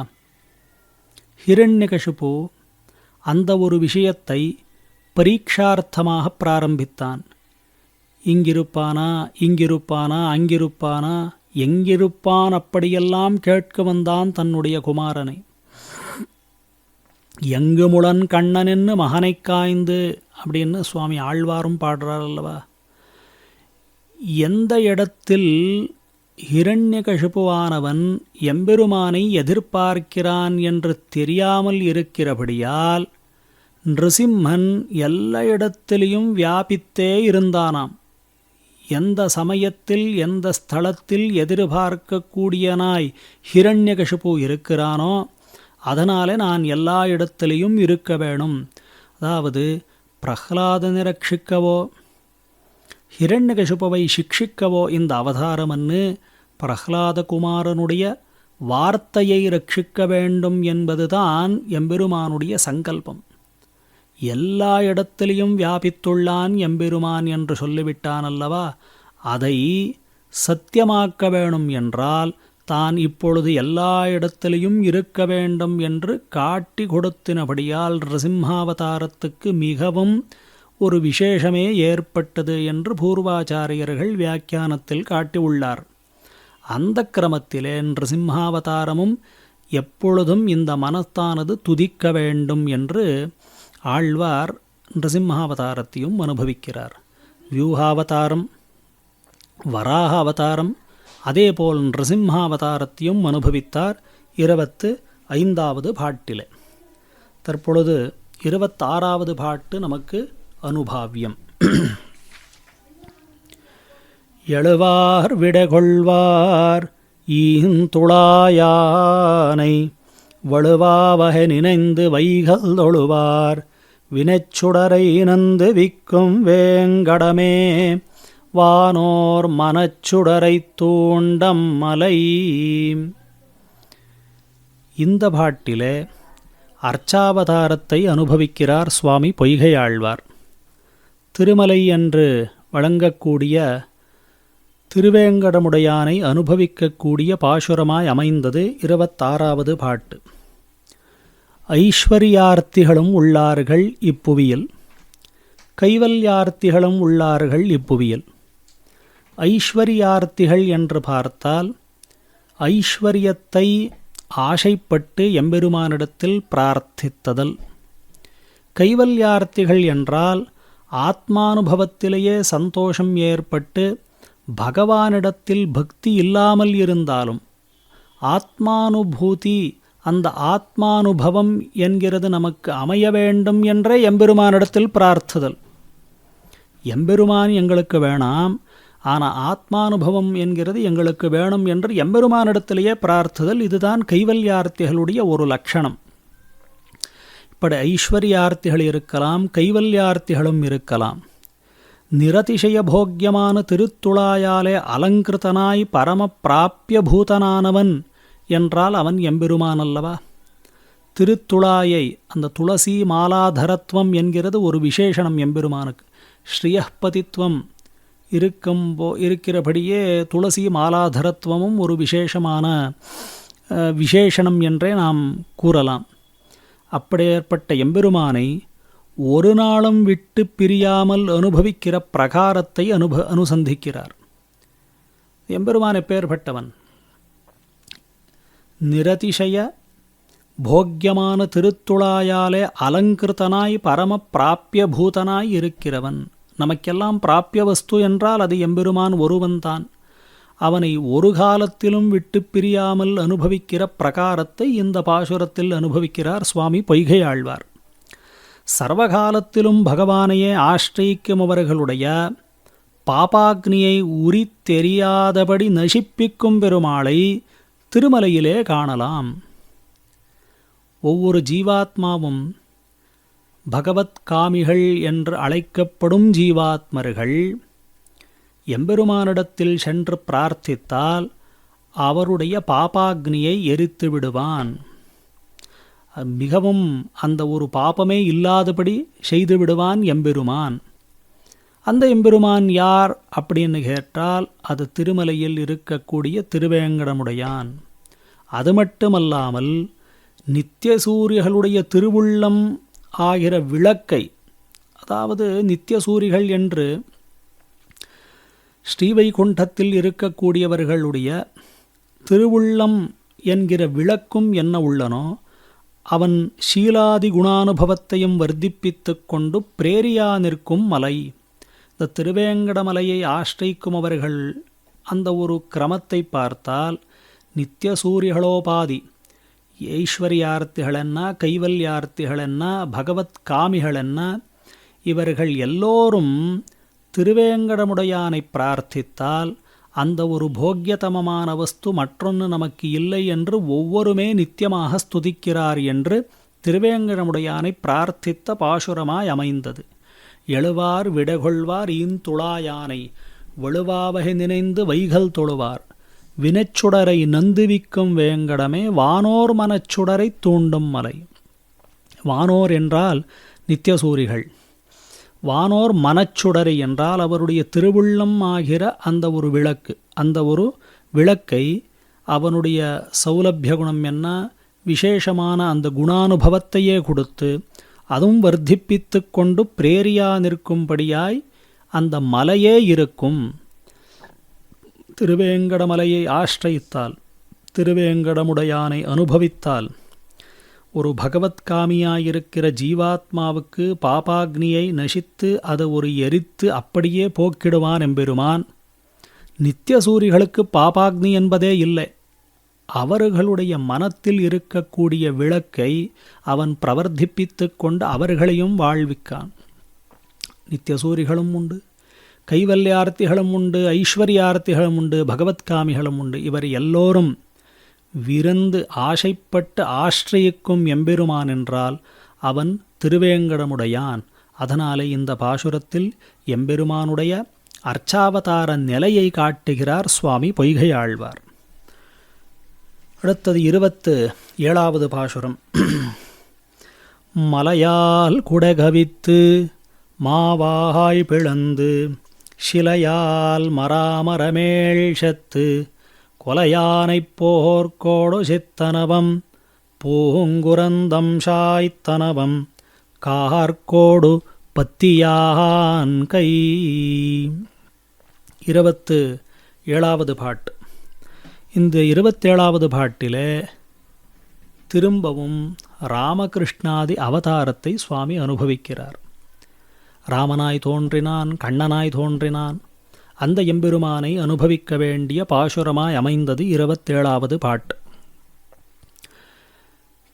Speaker 2: ஹிரண்யகசிபு அந்த ஒரு விஷயத்தை பரீட்சார்த்தமாக பிராரம்பித்தான். இங்கிருப்பானா, இங்கிருப்பானா, அங்கிருப்பானா, எங்கிருப்பான் அப்படியெல்லாம் கேட்க வந்தான் தன்னுடைய குமாரனை. எங்குமுடன் கண்ணனென்னு மகனை காய்ந்து அப்படின்னு சுவாமி ஆழ்வாரும் பாடுறார் அல்லவா. எந்த இடத்தில் ஹிரண்யகசிபுவானவன் எம்பெருமானை எதிர்பார்க்கிறான் என்று தெரியாமல் இருக்கிறபடியால் நிருசிம்மன் எல்லா இடத்திலையும் வியாபித்தே இருந்தானாம். எந்த சமயத்தில் எந்த ஸ்தலத்தில் எதிர்பார்க்கக்கூடியனாய் ஹிரண்யகசிபு இருக்கிறானோ அதனாலே நான் எல்லா இடத்திலையும் இருக்க வேணும். அதாவது பிரஹ்லாதனை ரட்சிக்கவோ ஹிரண்யகசிபுவை சிக்ஷிக்கவோ இந்த அவதாரமன்னு பிரஹ்லாத குமாரனுடைய வார்த்தையை ரட்சிக்க வேண்டும் என்பதுதான் எம்பெருமானுடைய சங்கல்பம். எல்லா இடத்திலையும் வியாபித்துள்ளான் எம்பெருமான் என்று சொல்லிவிட்டான் அல்லவா. அதை சத்தியமாக்க வேணும் என்றால் தான் இப்பொழுது எல்லா இடத்திலையும் இருக்க வேண்டும் என்று காட்டி கொடுத்தினபடியால் நிருசிம்ஹாவதாரத்துக்கு மிகவும் ஒரு விசேஷமே ஏற்பட்டது என்று பூர்வாச்சாரியர்கள் வியாக்கியானத்தில் காட்டியுள்ளார். அந்த கிரமத்திலே நிருசிம்ஹாவதாரமும் எப்பொழுதும் இந்த மனத்தானது துதிக்க வேண்டும் என்று ஆழ்வார் நிருசிம்ஹாவதாரத்தையும் அனுபவிக்கிறார். வியூகாவதாரம், வராக அவதாரம், அதேபோல் நிருசிம்ஹாவதாரத்தையும் அனுபவித்தார் 25வது பாட்டிலே. தற்பொழுது 26வது பாட்டு நமக்கு அனுபாவியம். எழுவார் விடகொள்வார் ஈந்துளாயானை வழுவாவகை நினைந்து வைகல் தொழுவார் வினைச்சுடரை நந்து விக்கும் வேங்கடமே வானோர் மனச்சுடரை தூண்டம் மலை. இந்த பாட்டிலே அர்ச்சாவதாரத்தை அனுபவிக்கிறார் சுவாமி பொய்கையாழ்வார். திருமலை என்று வழங்கக்கூடிய திருவேங்கடமுடையானை அனுபவிக்கக்கூடிய பாசுரமாய் அமைந்தது 26வது பாட்டு. ஐஸ்வர்யார்த்திகளும் உள்ளார்கள் இப்புவியில், கைவல்யார்த்திகளும் உள்ளார்கள் இப்புவியில். ஐஸ்வர்யார்த்திகள் என்று பார்த்தால் ஐஸ்வர்யத்தை ஆசைப்பட்டு எம்பெருமானிடத்தில் பிரார்த்தித்ததல். கைவல்யார்த்திகள் என்றால் ஆத்மானுபவத்திலேயே சந்தோஷம் ஏற்பட்டு பகவானிடத்தில் பக்தி இல்லாமல் இருந்தாலும் ஆத்மானுபூதி, அந்த ஆத்மானுபவம் என்கிறது நமக்கு அமைய வேண்டும் என்றே எம்பெருமானிடத்தில் பிரார்த்துதல். எம்பெருமான் எங்களுக்கு வேணாம், ஆனால் ஆத்மானுபவம் என்கிறது எங்களுக்கு வேணும் என்று எம்பெருமானிடத்திலேயே பிரார்த்துதல். இதுதான் கைவல்யார்த்திகளுடைய ஒரு லட்சணம். இப்படி ஐஸ்வர்யார்த்திகள் இருக்கலாம், கைவல்யார்த்திகளும் இருக்கலாம். நிரதிசய போக்கியமான திருத்துழாயாலே அலங்கிருத்தனாய் பரம பிராப்பிய பூதனானவன் என்றால் அவன் எம்பெருமான் அல்லவா? திருத்துழாயை, அந்த துளசி மாலாதரத்துவம் என்கிறது ஒரு விசேஷணம் எம்பெருமானுக்கு. ஸ்ரீயப்பதித்வம் இருக்கிறபடியே துளசி மாலாதரத்துவமும் ஒரு விசேஷணம் என்றே நாம் கூறலாம். அப்படியேற்பட்ட எம்பெருமானை ஒரு நாளும் விட்டு பிரியாமல் அனுபவிக்கிற பிரகாரத்தை அனுசந்திக்கிறார். எம்பெருமான் எப்பேற்பட்டவன்? நிரதிசய போக்கியமான திருத்துழாயாலே அலங்கிருத்தனாய் பரம பிராப்பிய பூதனாய் இருக்கிறவன். நமக்கெல்லாம் பிராப்பிய வஸ்து என்றால் அது எம்பெருமான் ஒருவன்தான். அவனை ஒரு காலத்திலும் விட்டு பிரியாமல் அனுபவிக்கிற பிரகாரத்தை இந்த பாசுரத்தில் அனுபவிக்கிறார் சுவாமி பொய்கை ஆழ்வார். சர்வகாலத்திலும் பகவானையே ஆශ්‍රயிக்கும் அவர்களுடைய பாபாக்னியை உரித்தெரியாதபடி நசிப்பிக்கும் பெருமாளை திருமலையிலே காணலாம். ஒவ்வொரு ஜீவாத்மாவும் பகவத் காமிகள் என்று அழைக்கப்படும் ஜீவாத்மர்கள் எம்பெருமானிடத்தில் சென்று பிரார்த்தித்தால் அவருடைய பாபாக்னியை எரித்து விடுவான். மிகவும் அந்த ஒரு பாபமே இல்லாதபடி செய்து விடுவான் எம்பெருமான். அந்த எம்பெருமான் யார் அப்படின்னு கேட்டால் அது திருமலையில் இருக்கக்கூடிய திருவேங்கடமுடையான். அது மட்டுமல்லாமல் நித்தியசூரிகளுடைய திருவுள்ளம் ஆகிற விளக்கை, அதாவது நித்தியசூரிகள் என்று ஸ்ரீவைகுண்டத்தில் இருக்கக்கூடியவர்களுடைய திருவுள்ளம் என்கிற விளக்கும் என்ன உள்ளனோ அவன் சீலாதி குணானுபவத்தையும் வர்த்திப்பித்து கொண்டு பிரேரியா நிற்கும் மலை. இந்த திருவேங்கடமலையை ஆශ්‍රயிக்கும் அவர்கள் அந்த ஒரு கிரமத்தை பார்த்தால் நித்தியசூரிகளோபாதி, ஐஸ்வர்யார்த்திகளென்ன, கைவல்யார்த்திகளென்ன, பகவத் காமிகளென்ன, இவர்கள் எல்லோரும் திருவேங்கடமுடையானை பிரார்த்தித்தால் அந்த ஒரு போக்கியதமமான வஸ்து மற்றொன்று நமக்கு இல்லை என்று ஒவ்வொருமே நித்தியமாக ஸ்துதிக்கிறார் என்று திருவேங்கடமுடையானை பிரார்த்தித்த பாசுரமாய் அமைந்தது. எழுவார் விடகொள்வார் ஈந்துளாயானை வலுவாவகை நினைந்து வைகல் தொழுவார் வினச்சுடரை நந்துவிக்கும் வேங்கடமே வானோர் மனச்சுடரை தூண்டும் மலை. வானோர் என்றால் நித்தியசூரிகள், வானோர் மனச்சுடரை என்றால் அவருடைய திருவுள்ளம் ஆகிற அந்த ஒரு விளக்கு. அந்த ஒரு விளக்கை அவனுடைய சௌலபிய குணம் என்ன, விசேஷமான அந்த குணானுபவத்தையே கொடுத்து அதுவும் வர்த்திப்பித்து கொண்டு பிரேரியா நிற்கும்படியாய் அந்த மலையே இருக்கும். திருவேங்கடமலையை ஆශ්‍රயித்தால், திருவேங்கடமுடையானை அனுபவித்தால் ஒரு பகவத்காமியாயிருக்கிற ஜீவாத்மாவுக்கு பாபாக்னியை நசித்து அதை ஒரு எரித்து அப்படியே போக்கிடுவான் எம்பெருமான். நித்தியசூரிகளுக்கு பாபாக்னி என்பதே இல்லை. அவர்களுடைய மனத்தில் இருக்கக்கூடிய விளக்கை அவன் பிரவர்த்திப்பித்து கொண்டு அவர்களையும் வாழ்விக்கான். நித்தியசூரிகளும் உண்டு, கைவல்யார்த்திகளும் உண்டு, ஐஸ்வர்யார்த்திகளும் உண்டு, பகவத்காமிகளும் உண்டு. இவர் எல்லோரும் விருந்து ஆசைப்பட்டு ஆශ්‍රயிக்கும் எம்பெருமான் என்றால் அவன் திருவேங்கடமுடையான். அதனாலே இந்த பாசுரத்தில் எம்பெருமானுடைய அர்ச்சாவதார நிலையை காட்டுகிறார் சுவாமி பொய்கை ஆழ்வார். அடுத்தது 27வது பாசுரம். மலையால் குடகவித்து மாவாய் பிளந்து சிலையால் மராமரமேள் செத்து கொலையானைப் போர்க்கோடு சித்தனவம் பூங்குரந்தம் சாய்த்தனவம் கார்கோடு பத்தியான் கை. 27வது பாட்டு. இந்த 27வது பாட்டிலே திரும்பவும் ராமகிருஷ்ணாதி அவதாரத்தை சுவாமி அனுபவிக்கிறார். ராமனாய் தோன்றினான், கண்ணனாய் தோன்றினான். அந்த எம்பெருமானை அனுபவிக்க வேண்டிய பாசுரமாய் அமைந்தது 27வது பாட்டு.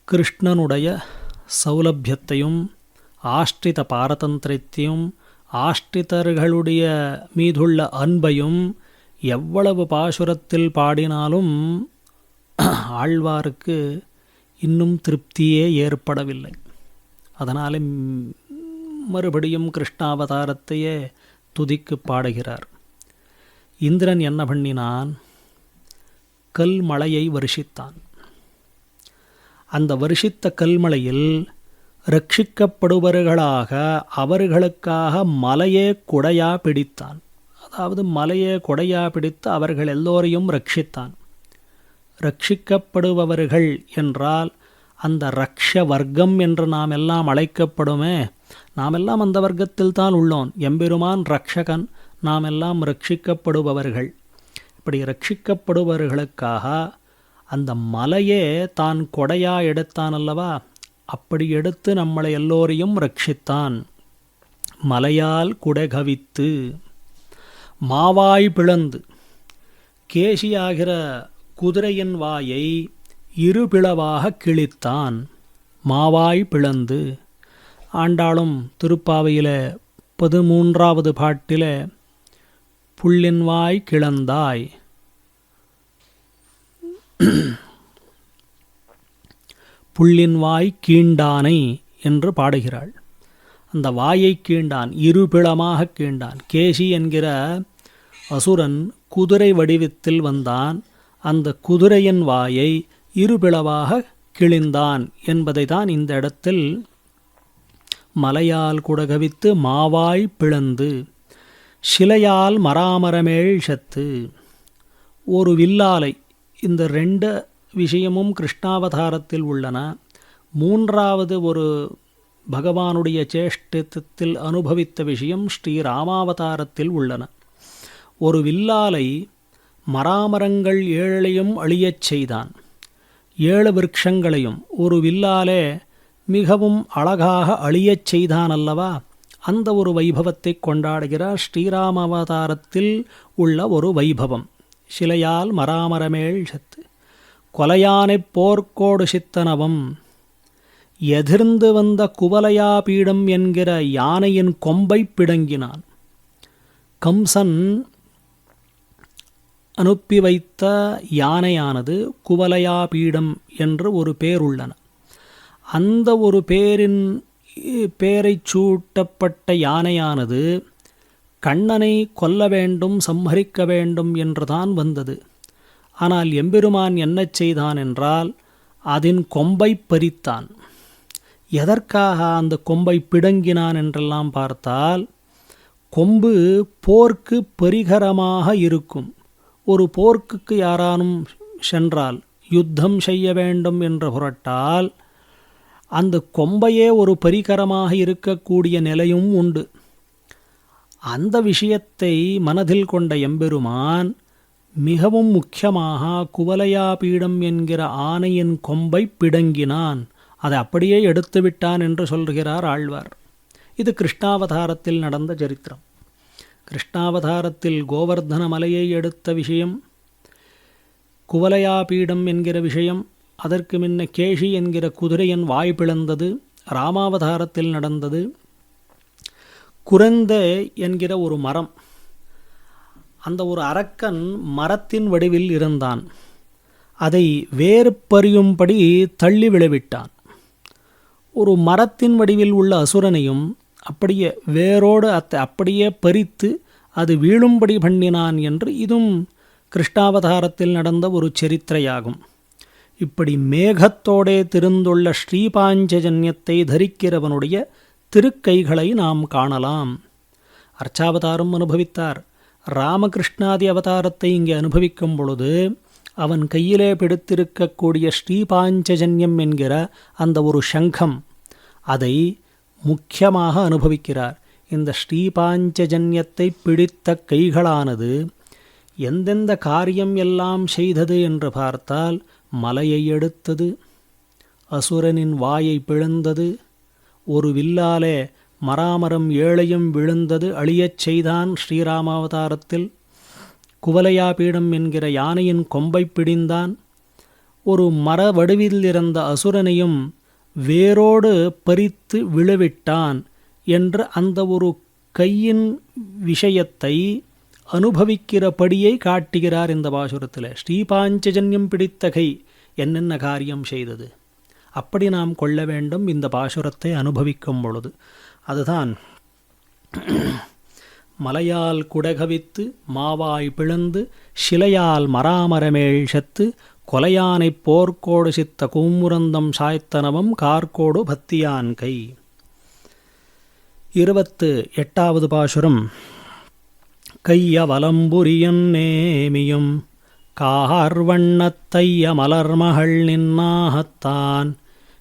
Speaker 2: கிருஷ்ணனுடைய சௌலபியத்தையும் ஆஷ்டித பாரதந்திரத்தையும் ஆஷ்டிதர்களுடைய மீதுள்ள அன்பையும் எவ்வளவு பாசுரத்தில் பாடினாலும் ஆழ்வாருக்கு இன்னும் திருப்தியே ஏற்படவில்லை. அதனாலே மறுபடியும் கிருஷ்ணாவதாரத்தையே துதிக்கு பாடுகிறார். இந்திரன் என்ன பண்ணினான்? கல்மழையை வருஷித்தான். அந்த வருஷித்த கல்மழையில் ரட்சிக்கப்படுபவர்களாக அவர்களுக்காக மலையே குடையா பிடித்தான். அதாவது மலையே கொடையா பிடித்து அவர்கள் எல்லோரையும் ரட்சித்தான். ரட்சிக்கப்படுபவர்கள் என்றால் அந்த ரக்ஷ வர்க்கம் என்று நாம் எல்லாம் அழைக்கப்படுமே, நாம் எல்லாம் அந்த வர்க்கத்தில் தான் உள்ளோம். எம்பெருமான் ரக்ஷகன், நாம் எல்லாம் ரட்சிக்கப்படுபவர்கள். இப்படி ரட்சிக்கப்படுபவர்களுக்காக அந்த மலையே தான் கொடையா எடுத்தான் அல்லவா, அப்படி எடுத்து நம்மளை எல்லோரையும் ரட்சித்தான். மலையால் குடைகவித்து மாவாய் பிளந்து, கேசியாகிற குதிரையின் வாயை இருபிளவாக கிழித்தான். மாவாய் பிளந்து. ஆண்டாளும் திருப்பாவையில் 13வது பாட்டில் புள்ளின் வாய் கிளந்தாய், புள்ளின் வாய் கீண்டானை என்று பாடுகிறாள். அந்த வாயை கீண்டான், இருபிளமாக கீண்டான். கேசி என்கிற அசுரன் குதிரை வடிவத்தில் வந்தான். அந்த குதிரையின் வாயை இருபிளவாக கிழிந்தான் என்பதை தான் இந்த இடத்தில் மலையால் குடகவித்து மாவாய் பிளந்து சிலையால் மராமரமேழ் சத்து. ஒரு வில்லாலை. இந்த 2 விஷயமும் கிருஷ்ணாவதாரத்தில் உள்ளன. 3வது ஒரு பகவானுடைய சேஷ்டத்தில் அனுபவித்த விஷயம் ஸ்ரீராமாவதாரத்தில் உள்ளன. ஒரு வில்லாலை மராமரங்கள் 7ஐயும் அழியச் செய்தான். 7 விருட்சங்களையும் ஒரு வில்லாலே மிகவும் அழகாக அழியச் செய்தான் அல்லவா. அந்த ஒரு வைபவத்தை கொண்டாடுகிறார். ஸ்ரீராமாவதாரத்தில் உள்ள ஒரு வைபவம். சிலையால் மராமரமேழ் சத்து. கொலையானைப் போர்க்கோடு சித்தனவம். எதிர்ந்து வந்த குவலயா பீடம் என்கிற யானையின் கொம்பை பிடுங்கினான். கம்சன் அனுப்பி வைத்த யானையானது குவலயா பீடம் என்று ஒரு பேருள்ளன. அந்த ஒரு பேரை சூட்டப்பட்ட யானையானது கண்ணனை கொல்ல வேண்டும், சம்ஹரிக்க வேண்டும் என்றுதான் வந்தது. ஆனால் எம்பெருமான் என்ன செய்தான் என்றால் அதன் கொம்பை பறித்தான். எதற்காக அந்த கொம்பை பிடுங்கினான் என்றெல்லாம் பார்த்தால், கொம்பு போர்க்கு பரிகரமாக இருக்கும். ஒரு போர்க்குக்கு யாரானும் சென்றால், யுத்தம் செய்ய வேண்டும் என்று புரட்டால் அந்த கொம்பையே ஒரு பரிகரமாக இருக்கக்கூடிய நிலையும் உண்டு. அந்த விஷயத்தை மனதில் கொண்ட எம்பெருமான் மிகவும் முக்கியமாக குவலயா பீடம் என்கிற ஆனையின் கொம்பை பிடுங்கினான். அதை அப்படியே எடுத்துவிட்டான் என்று சொல்கிறார் ஆழ்வார். இது கிருஷ்ணாவதாரத்தில் நடந்த சரித்திரம். கிருஷ்ணாவதாரத்தில் கோவர்தன மலையை எடுத்த விஷயம், குவலயா பீடம் என்கிற விஷயம், அதற்கு முன்ன கேஷி என்கிற குதிரையின் வாய் பிளந்தது ராமாவதாரத்தில் நடந்தது. குரந்த என்கிற ஒரு மரம், அந்த ஒரு அரக்கன் மரத்தின் வடிவில் இருந்தான். அதை வேறு பறியும்படி தள்ளி விழவிட்டான். ஒரு மரத்தின் வடிவில் உள்ள அசுரனையும் அப்படியே வேரோடு அப்படியே பறித்து அது வீழும்படி பண்ணினான் என்று இதுவும் கிருஷ்ணாவதாரத்தில் நடந்த ஒரு சரித்திரையாகும். இப்படி மேகத்தோடே திருந்துள்ள ஸ்ரீபாஞ்சஜன்யத்தை தரிக்கிறவனுடைய திருக்கைகளை நாம் காணலாம். அர்ச்சாவதாரம் அனுபவித்தார். ராமகிருஷ்ணாதி அவதாரத்தை இங்கே அனுபவிக்கும் பொழுது அவன் கையிலே பிடித்திருக்கக்கூடிய ஸ்ரீபாஞ்சஜன்யம் என்கிற அந்த ஒரு சங்கம், அதை முக்கியமாக அனுபவிக்கிறார். இந்த ஸ்ரீபாஞ்சஜன்யத்தை பிடித்த கைகளானது எந்தெந்த காரியம் எல்லாம் செய்தது என்று பார்த்தால், மலையை எடுத்தது, அசுரனின் வாயை பிளந்தது, ஒரு வில்லாலே மராமரம் ஏழையும் விழுந்தது அழியச் செய்தான் ஸ்ரீராமாவதாரத்தில், குவலையா பீடம் என்கிற யானையின் கொம்பை பிடிந்தான், ஒரு மர வடிவில் இருந்த அசுரனையும் வேரோடு பறித்து விழுவிட்டான் என்று அந்த ஒரு கையின் விஷயத்தை அனுபவிக்கிறபடியை காட்டுகிறார் இந்த பாசுரத்தில். ஸ்ரீபாஞ்சஜன்யம் பிடித்த கை என்னென்ன காரியம் செய்தது அப்படி நாம் கொள்ள வேண்டும் இந்த பாசுரத்தை அனுபவிக்கும் பொழுது. அதுதான் மலையால் குடகவித்து மாவாய் பிளந்து சிலையால் மராமரமேழ் சத்து கொலையானைப் போர்க்கோடு சித்த கூமுரந்தம் சாய்த்தனவம் கார்கோடு பத்தியான் கை. 28வது பாசுரம். கைய வலம்புரியன் நேமியும் கார்வண்ணத்தைய மலர்மகள் நின்னாகத்தான்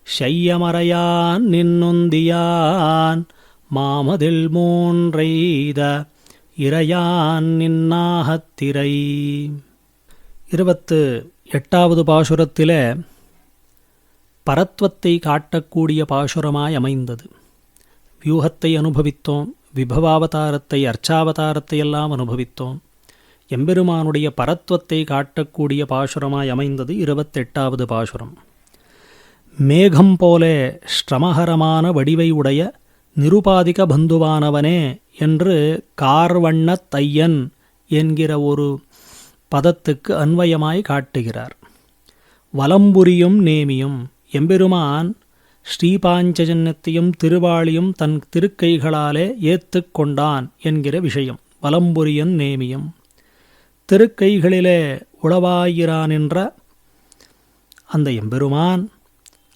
Speaker 2: செய்யமறையான் நின்னுந்தியான் மாமதில் மூன்றைத இறையான் நின்னாகத்திரை. 28வது பாசுரத்திலே பரத்வத்தை காட்டக்கூடிய பாசுரமாய் அமைந்தது. வியூகத்தை அனுபவித்தோம், விபவாவதாரத்தை அர்ச்சாவதாரத்தை எல்லாம் அனுபவித்தோம். எம்பெருமானுடைய பரத்வத்தை காட்டக்கூடிய பாசுரமாய் அமைந்தது 28வது பாசுரம். மேகம் போலே ஸ்ரமஹரமான வடிவை உடைய நிருபாதிக பந்துவானவனே என்று கார்வண்ணத்தையன் என்கிற ஒரு பதத்துக்கு அன்வயமாய் காட்டுகிறார். வலம்புரியும் நேமியும், எம்பெருமான் ஸ்ரீபாஞ்சஜன்யத்தையும் திருவாளியும் தன் திருக்கைகளாலே ஏத்து கொண்டான் என்கிற விஷயம். வலம்புரியன் நேமியும், திருக்கைகளிலே உளவாயிரான் என்ற அந்த எம்பெருமான்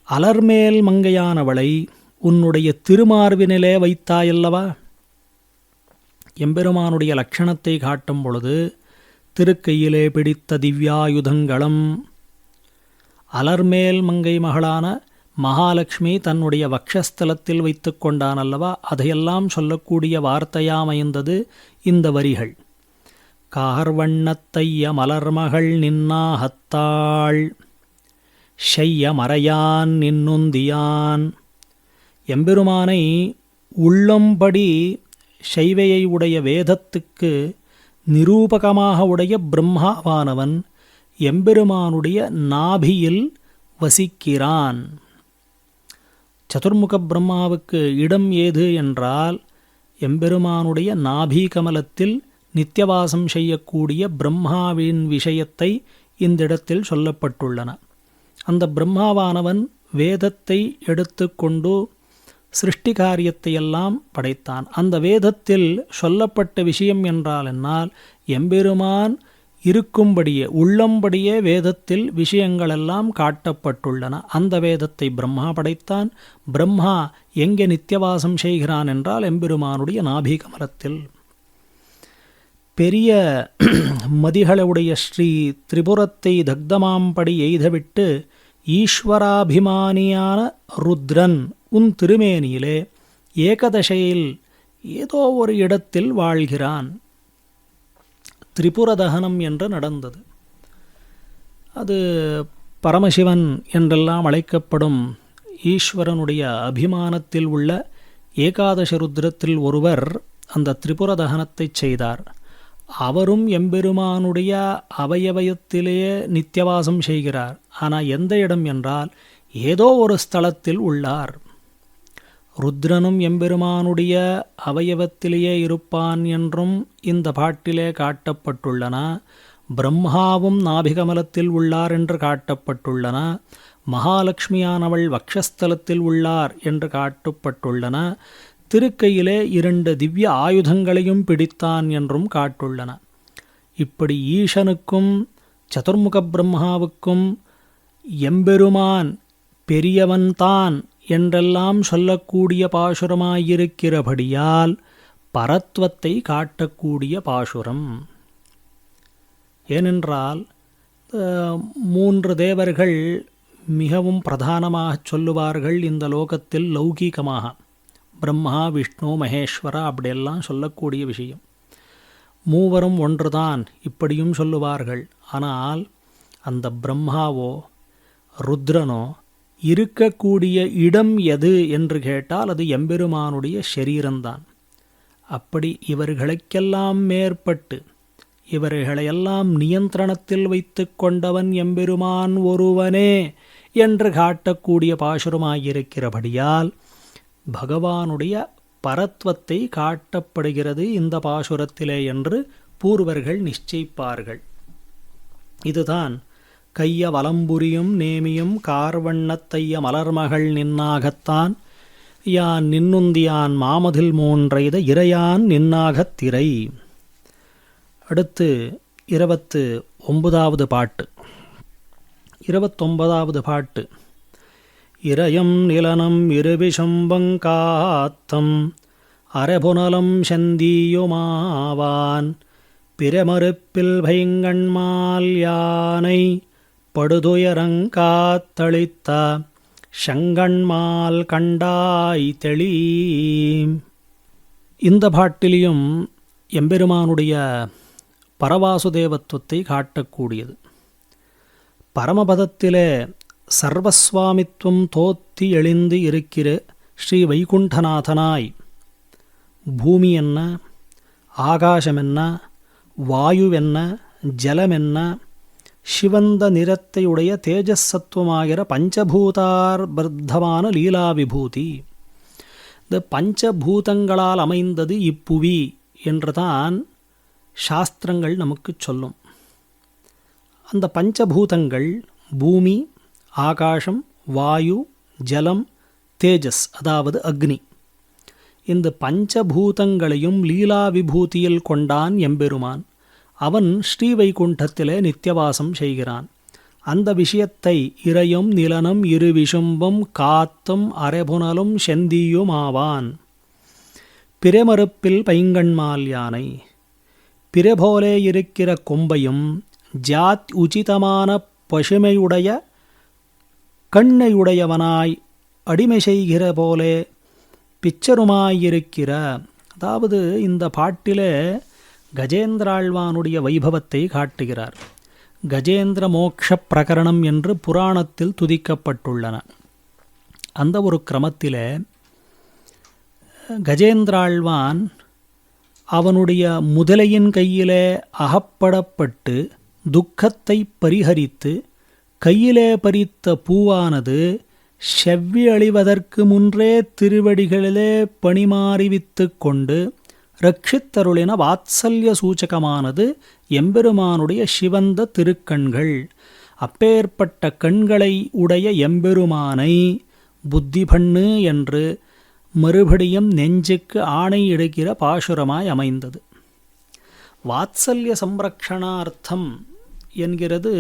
Speaker 2: அலர்மேல் மங்கையானவளை உன்னுடைய திருமார்பினிலே வைத்தாயல்லவா. எம்பெருமானுடைய லட்சணத்தை காட்டும் பொழுது திருக்கையிலே பிடித்த திவ்யாயுதங்களும், அலர்மேல் மங்கை மகளான மகாலட்சுமி தன்னுடைய வக்ஷஸ்தலத்தில் வைத்து கொண்டான் அல்லவா, அதையெல்லாம் சொல்லக்கூடிய வார்த்தையாமைந்தது இந்த வரிகள். கார்வண்ணத்தைய மலர்மகள் நின்னாகத்தாள் செய்ய மறையான் நின்னுந்தியான். எம்பெருமானை உள்ளம்படி செய்வையை உடைய வேதத்துக்கு நிரூபகமாக உடைய பிரம்மாவானவன் எம்பெருமானுடைய நாபியில் வசிக்கிறான். சதுர்முக பிரம்மாவுக்கு இடம் ஏது என்றால் எம்பெருமானுடைய நாபி கமலத்தில் நித்தியவாசம் செய்யக்கூடிய பிரம்மாவின் விஷயத்தை இந்த இடத்தில் சொல்லப்பட்டுள்ளன. அந்த பிரம்மாவானவன் வேதத்தை எடுத்துக்கொண்டு சிருஷ்டி காரியத்தையெல்லாம் படைத்தான். அந்த வேதத்தில் சொல்லப்பட்ட விஷயம் என்றால் என்னால் எம்பெருமான் இருக்கும்படியே உள்ளம்படியே வேதத்தில் விஷயங்களெல்லாம் காட்டப்பட்டுள்ளன. அந்த வேதத்தை பிரம்மா படைத்தான். பிரம்மா எங்கே நித்தியவாசம் செய்கிறான் என்றால் எம்பெருமானுடைய நாபி கமலத்தில். பெரிய மதிகளுடைய ஸ்ரீ திரிபுரத்தை தக்தமாம்படி எய்தவிட்டு ஈஸ்வராபிமானியான ருத்ரன் உன் திருமேனியிலே ஏகதசையில் ஏதோ ஒரு இடத்தில் வாழ்கிறான். திரிபுர தகனம் என்று நடந்தது. அது பரமசிவன் என்றெல்லாம் அழைக்கப்படும் ஈஸ்வரனுடைய அபிமானத்தில் உள்ள ஏகாதச ருத்ரத்தில் ஒருவர் அந்த திரிபுர தகனத்தை செய்தார். அவரும் எம்பெருமானுடைய அவயவயத்திலேயே நித்தியவாசம் செய்கிறார். ஆனால் எந்த இடம் என்றால் ஏதோ ஒரு ஸ்தலத்தில் உள்ளார். ருத்ரனும் எம்பெருமானுடைய அவயவத்திலேயே இருப்பான் என்றும் இந்த பாட்டிலே காட்டப்பட்டுள்ளன. பிரம்மாவும் நாபிகமலத்தில் உள்ளார் என்று காட்டப்பட்டுள்ளன. மகாலட்சுமியானவள் வக்ஷஸ்தலத்தில் உள்ளார் என்று காட்டப்பட்டுள்ளன. திருக்கையிலே 2 திவ்ய ஆயுதங்களையும் பிடித்தான் என்றும் காட்டுள்ளன. இப்படி ஈசனுக்கும் சதுர்முக பிரம்மாவுக்கும் எம்பெருமான் பெரியவன்தான் என்றெல்லாம் சொல்லக்கூடிய பாசுரமாயிருக்கிறபடியால் பரத்வத்தை காட்டக்கூடிய பாசுரம். ஏனென்றால் 3 தேவர்கள் மிகவும் பிரதானமாக சொல்லுவார்கள் இந்த லோகத்தில் லௌகீகமாக. பிரம்மா விஷ்ணு மகேஸ்வரா அப்படியெல்லாம் சொல்லக்கூடிய விஷயம். மூவரும் ஒன்றுதான் இப்படியும் சொல்லுவார்கள். ஆனால் அந்த பிரம்மாவோ ருத்ரனோ இருக்கக்கூடிய இடம் எது என்று கேட்டால் அது எம்பெருமானுடைய ஷரீரம்தான். அப்படி இவர்களுக்கெல்லாம் மேற்பட்டு இவர்களையெல்லாம் நியந்திரணத்தில் வைத்து கொண்டவன் எம்பெருமான் ஒருவனே என்று காட்டக்கூடிய பாசுரமாயிருக்கிறபடியால் பகவானுடைய பரத்வத்தை காட்டப்படுகிறது இந்த பாசுரத்திலே என்று பூர்வர்கள் நிச்சயிப்பார்கள். இதுதான் கைய வலம்புரியும் நேமியும் கார்வண்ணத்தைய மலர்மகள் நின்னாகத்தான் யான் நின்னுந்தியான் மாமதில் மூன்றைத இறையான் நின்னாகத் திரை. அடுத்து 29வது பாட்டு. 29வது பாட்டு. இரையம் நிலனம் இருவிஷம்பங்காத்தம் அரபுனலம் செந்தியுமாவான் பிரமறுப்பில் பைங்கண்மால் யானை படுதுயரங்காத்தளித்த செங்கண்மால் கண்டாய் தெளி. இந்த பாட்டிலையும் எம்பெருமானுடைய பரவாசுதேவத்துவத்தை காட்டக்கூடியது. பரமபதத்திலே சர்வஸ்வாமித்துவம் தோத்தி எழுந்து இருக்கிற ஸ்ரீ வைகுண்டநாதனாய் பூமி என்ன, ஆகாசம் என்ன, வாயுவென்ன, ஜலமென்ன, சிவந்த நிறத்தையுடைய தேஜசத்துவமாகிற பஞ்சபூதார்பர்த்தமான லீலா விபூதி. இந்த பஞ்சபூதங்களால் அமைந்தது இப்புவி என்றுதான் சாஸ்திரங்கள் நமக்கு சொல்லும். அந்த பஞ்சபூதங்கள் பூமி, ஆகாசம், வாயு, ஜலம், தேஜஸ் அதாவது அக்னி. இந்த பஞ்சபூதங்களையும் லீலா விபூதியில் கொண்டான் எம்பெருமான். அவன் ஸ்ரீவைகுண்டத்திலே நித்தியவாசம் செய்கிறான். அந்த விஷயத்தை இரையும் நிலனும் இரு விஷும்பம் காத்தும் அரபுனலும் செந்தியும் ஆவான். பிரமறுப்பில் பைங்கண்மால் யானை, பிரபோலே இருக்கிற கொம்பையும் ஜாத் உச்சிதமான பசுமையுடைய கண்ணையுடையவனாய் அடிமை செய்கிற போலே பிச்சருமாயிருக்கிற. அதாவது இந்த பாட்டிலே கஜேந்திராழ்வானுடைய வைபவத்தை காட்டுகிறார். கஜேந்திர மோக்ஷ பிரகரணம் என்று புராணத்தில் துதிக்கப்பட்டுள்ளன. அந்த ஒரு கிரமத்திலே கஜேந்திராழ்வான் அவனுடைய முதலையின் கையிலே அகப்படப்பட்டு துக்கத்தை பரிஹரித்து கையிலே பறித்த பூவானது செவ்வி அழிவதற்கு முன்றே திருவடிகளிலே பணிமாறிவித்து கொண்டு ரட்சித்தருளின வாத்சல்ய சூச்சகமானது எம்பெருமானுடைய சிவந்த திருக்கண்கள். அப்பேற்பட்ட கண்களை உடைய எம்பெருமானை புத்தி பண்ணு என்று மறுபடியும் நெஞ்சுக்கு ஆணை இடுகிற பாசுரமாய் அமைந்தது. வாத்சல்ய சம்ரக்ஷணார்த்தம் என்கிறது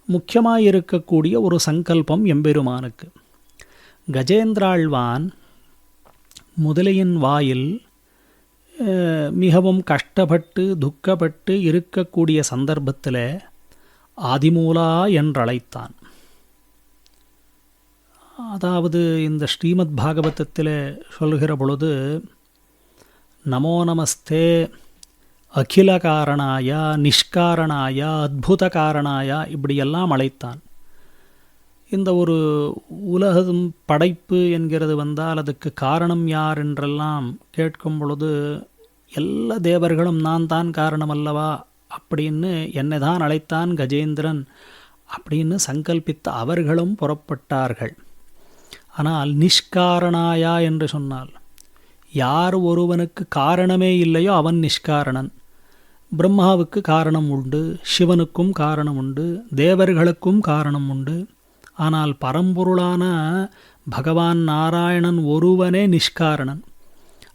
Speaker 2: முக்கியமாயிருக்கக்கூடிய ஒரு சங்கல்பம் எம்பெருமானுக்கு. கஜேந்திராழ்வான் முதலையின் வாயில் மிகவும் கஷ்டப்பட்டு துக்கப்பட்டு இருக்கக்கூடிய சந்தர்ப்பத்தில் ஆதிமூலா என்றழைத்தான். அதாவது இந்த ஸ்ரீமத் பாகவதத்தில் சொல்கிற பொழுது நமோ நமஸ்தே அகில காரணாய நிஷ்காரணாய அத்புத காரணாய இப்படியெல்லாம் அழைத்தான். இந்த ஒரு உலகம் படைப்பு என்கிறது வந்தால் அதுக்கு காரணம் யார் என்றெல்லாம் கேட்கும் பொழுது எல்லா தேவர்களும் நான் தான் காரணம் அல்லவா அப்படின்னு என்னை தான் அழைத்தான் கஜேந்திரன் அப்படின்னு சங்கல்பித்த அவர்களும் புறப்பட்டார்கள். ஆனால் நிஷ்காரணாயா என்று சொன்னால் யார் ஒருவனுக்கு காரணமே இல்லையோ அவன் நிஷ்காரணன். பிரம்மாவுக்கு காரணம் உண்டு, சிவனுக்கும் காரணம் உண்டு, தேவர்களுக்கும் காரணம் உண்டு. ஆனால் பரம்பொருளான பகவான் நாராயணன் ஒருவனே நிஷ்காரணன்.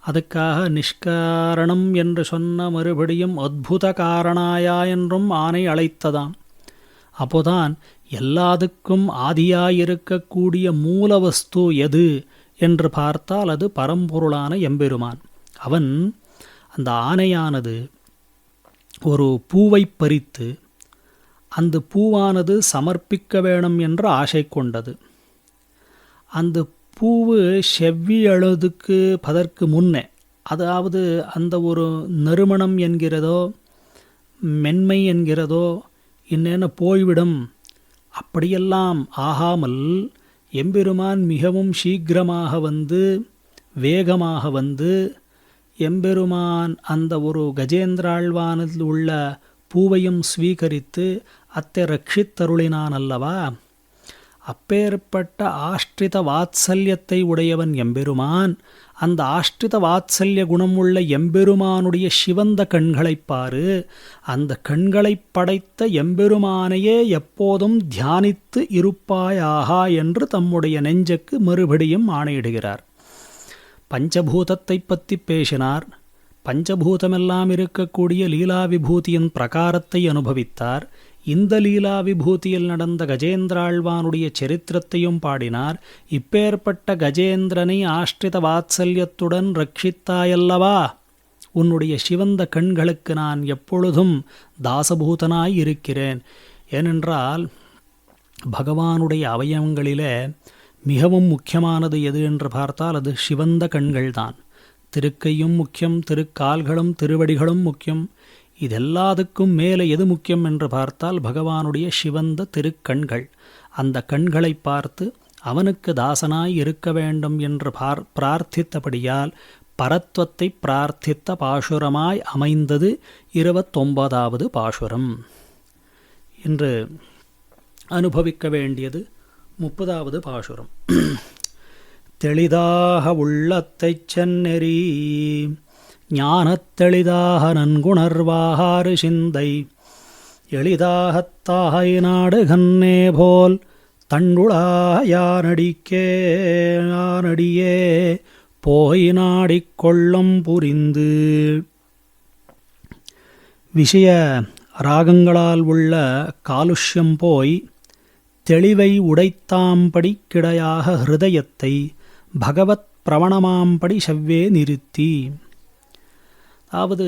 Speaker 2: அதுக்காக நிஷ்காரணம் என்று சொன்ன மறுபடியும் அத்புத காரணாயா என்றும் ஆணை அழைத்ததாம். அப்போதான் எல்லாத்துக்கும் ஆதியாயிருக்கக்கூடிய மூலவஸ்து எது என்று பார்த்தால் அது பரம்பொருளான எம்பெருமான். அவன் அந்த ஆணையானது ஒரு பூவை பறித்து அந்த பூவானது சமர்ப்பிக்க வேணும் என்று ஆசை கொண்டது. அந்த பூவு செவ்வி அழுதுக்கு பதற்கு முன்னே, அதாவது அந்த ஒரு நறுமணம் என்கிறதோ மென்மை என்கிறதோ இன்னென்ன போய்விடும் அப்படியெல்லாம் ஆகாமல் எம்பெருமான் மிகவும் சீக்கிரமாக வந்து வேகமாக வந்து எம்பெருமான் அந்த ஒரு கஜேந்திராழ்வானில் உள்ள பூவையும் ஸ்வீகரித்து அத்தை ரட்சித்தருளினான் அல்லவா. அப்பேற்பட்ட ஆஷ்டித வாத்சல்யத்தை உடையவன் எம்பெருமான். அந்த ஆஷ்டித வாத்சல்ய குணம் உள்ள எம்பெருமானுடைய சிவந்த கண்களைப் பாரு. அந்த கண்களைப் படைத்த எம்பெருமானையே எப்போதும் தியானித்து இருப்பாயாகா என்று தம்முடைய நெஞ்சுக்கு மறுபடியும் ஆணையிடுகிறார். பஞ்சபூதத்தை பற்றி பேசினார். பஞ்சபூதமெல்லாம் இருக்கக்கூடிய லீலா விபூதியின் பிரகாரத்தை அனுபவித்தார். இந்த லீலா விபூதியில் நடந்த கஜேந்திராழ்வானுடைய சரித்திரத்தையும் பாடினார். இப்பேற்பட்ட கஜேந்திரனை ஆஷ்டித வாத்சல்யத்துடன் ரட்சித்தாயல்லவா, உன்னுடைய சிவந்த கண்களுக்கு நான் எப்பொழுதும் தாசபூதனாய் இருக்கிறேன். ஏனென்றால் பகவானுடைய அவயவங்களிலே மிகவும் முக்கியமானது எது என்று பார்த்தால் அது சிவந்த கண்கள்தான். திருக்கையும் முக்கியம், திருக்கால்களும் திருவடிகளும் முக்கியம். இதெல்லாத்துக்கும் மேலே எது முக்கியம் என்று பார்த்தால் பகவானுடைய சிவந்த திருக்கண்கள். அந்த கண்களை பார்த்து அவனுக்கு தாசனாய் இருக்க வேண்டும் என்று பிரார்த்தித்தபடியால் பரத்வத்தை பிரார்த்தித்த பாசுரமாய் அமைந்தது 29வது பாசுரம். இன்று அனுபவிக்க வேண்டியது 30வது பாசுரம். தெளிதாக உள்ளத்தைச் செந்நெறி ஞானத்தெளிதாக நன்குணர்வாறு சிந்தை எளிதாகத்தாய் நாடு கண்ணே போல் தண்டுளாயானடிக்கே யானடியே போய் நாடிக்கொள்ளும் புரிந்து. விஷய ராகங்களால் உள்ள காலுஷ்யம் போய் தெளிவை உடைத்தாம்படி கிடையாக ஹிருதயத்தை பகவத் பிரவணமாம்படி செவ்வே நிறுத்தி. அதாவது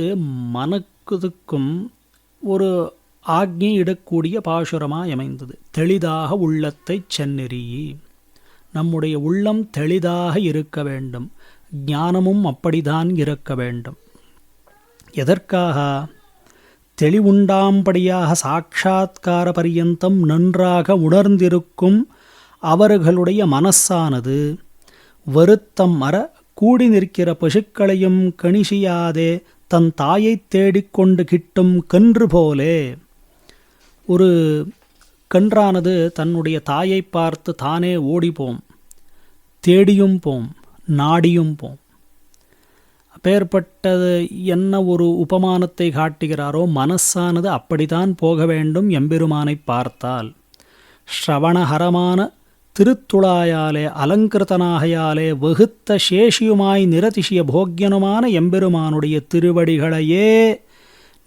Speaker 2: மனக்குதுக்கும் ஒரு ஆக்ஞை இடக்கூடிய பாசுரமாய் அமைந்தது. தெளிதாக உள்ளத்தை செந்நெறி. நம்முடைய உள்ளம் தெளிதாக இருக்க வேண்டும். ஞானமும் அப்படிதான் இருக்க வேண்டும். எதற்காக? தெளிவுண்டாம்படியாக சாட்சாத்கார பரியந்தம் நன்றாக உணர்ந்திருக்கும் அவர்களுடைய மனஸ்ஸானது வருத்தம் அற கூடி நிற்கிற பசுக்களையும் கணிசியாதே தன் தாயைத் தேடிக்கொண்டு கிட்டும் கன்று போலே. ஒரு கன்றானது தன்னுடைய தாயை பார்த்து தானே ஓடிப்போம், தேடியும் போம், நாடியும் போம். அப்பேற்பட்டது என்ன ஒரு உபமானத்தை காட்டுகிறாரோ, மனஸ்ஸானது அப்படித்தான் போக வேண்டும் எம்பெருமானை பார்த்தால். ஸ்ரவணஹரமான திருத்துளாயாலே அலங்கிருத்தனாகையாலே வகுத்த சேஷியுமாய் நிரதிசிய போக்கியனுமான எம்பெருமானுடைய திருவடிகளையே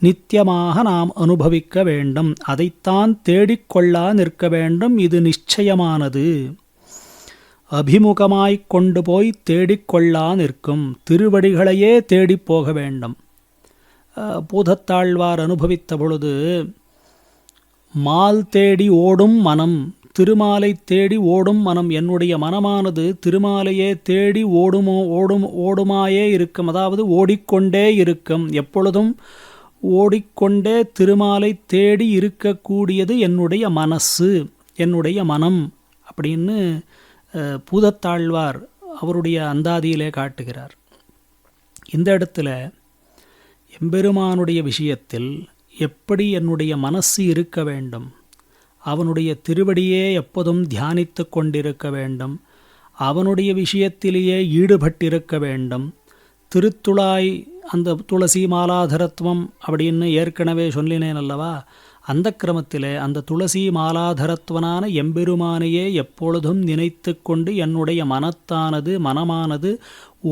Speaker 2: நித்தியமாக நாம் அனுபவிக்க வேண்டும். அதைத்தான் தேடிக்கொள்ளா நிற்க வேண்டும். இது நிச்சயமானது. அபிமுகமாய்க் கொண்டு போய் தேடிக்கொள்ளா நிற்கும். திருவடிகளையே தேடிப் போக வேண்டும். பூதத்தாழ்வார் அனுபவித்த பொழுது மால் தேடி ஓடும் மனம், திருமாலை தேடி ஓடும் மனம். என்னுடைய மனமானது திருமாலையே தேடி ஓடுமாயே இருக்கும். அதாவது ஓடிக்கொண்டே இருக்கும். எப்பொழுதும் ஓடிக்கொண்டே திருமாலை தேடி இருக்கக்கூடியது என்னுடைய மனசு, என்னுடைய மனம் அப்படின்னு பூதத்தாழ்வார் அவருடைய அந்தாதியிலே காட்டுகிறார். இந்த இடத்துல எம்பெருமானுடைய விஷயத்தில் எப்படி என்னுடைய மனசு இருக்க வேண்டும், அவனுடைய திருவடியே எப்போதும் தியானித்து கொண்டிருக்க வேண்டும், அவனுடைய விஷயத்திலேயே ஈடுபட்டிருக்க வேண்டும். திருத்துளாய் அந்த துளசி மாலாதரத்துவம் அப்படின்னு ஏற்கனவே சொல்லினேன் அல்லவா. அந்த கிரமத்திலே அந்த துளசி மாலாதரத்துவனான எம்பெருமானையே எப்பொழுதும் நினைத்து கொண்டு என்னுடைய மனமானது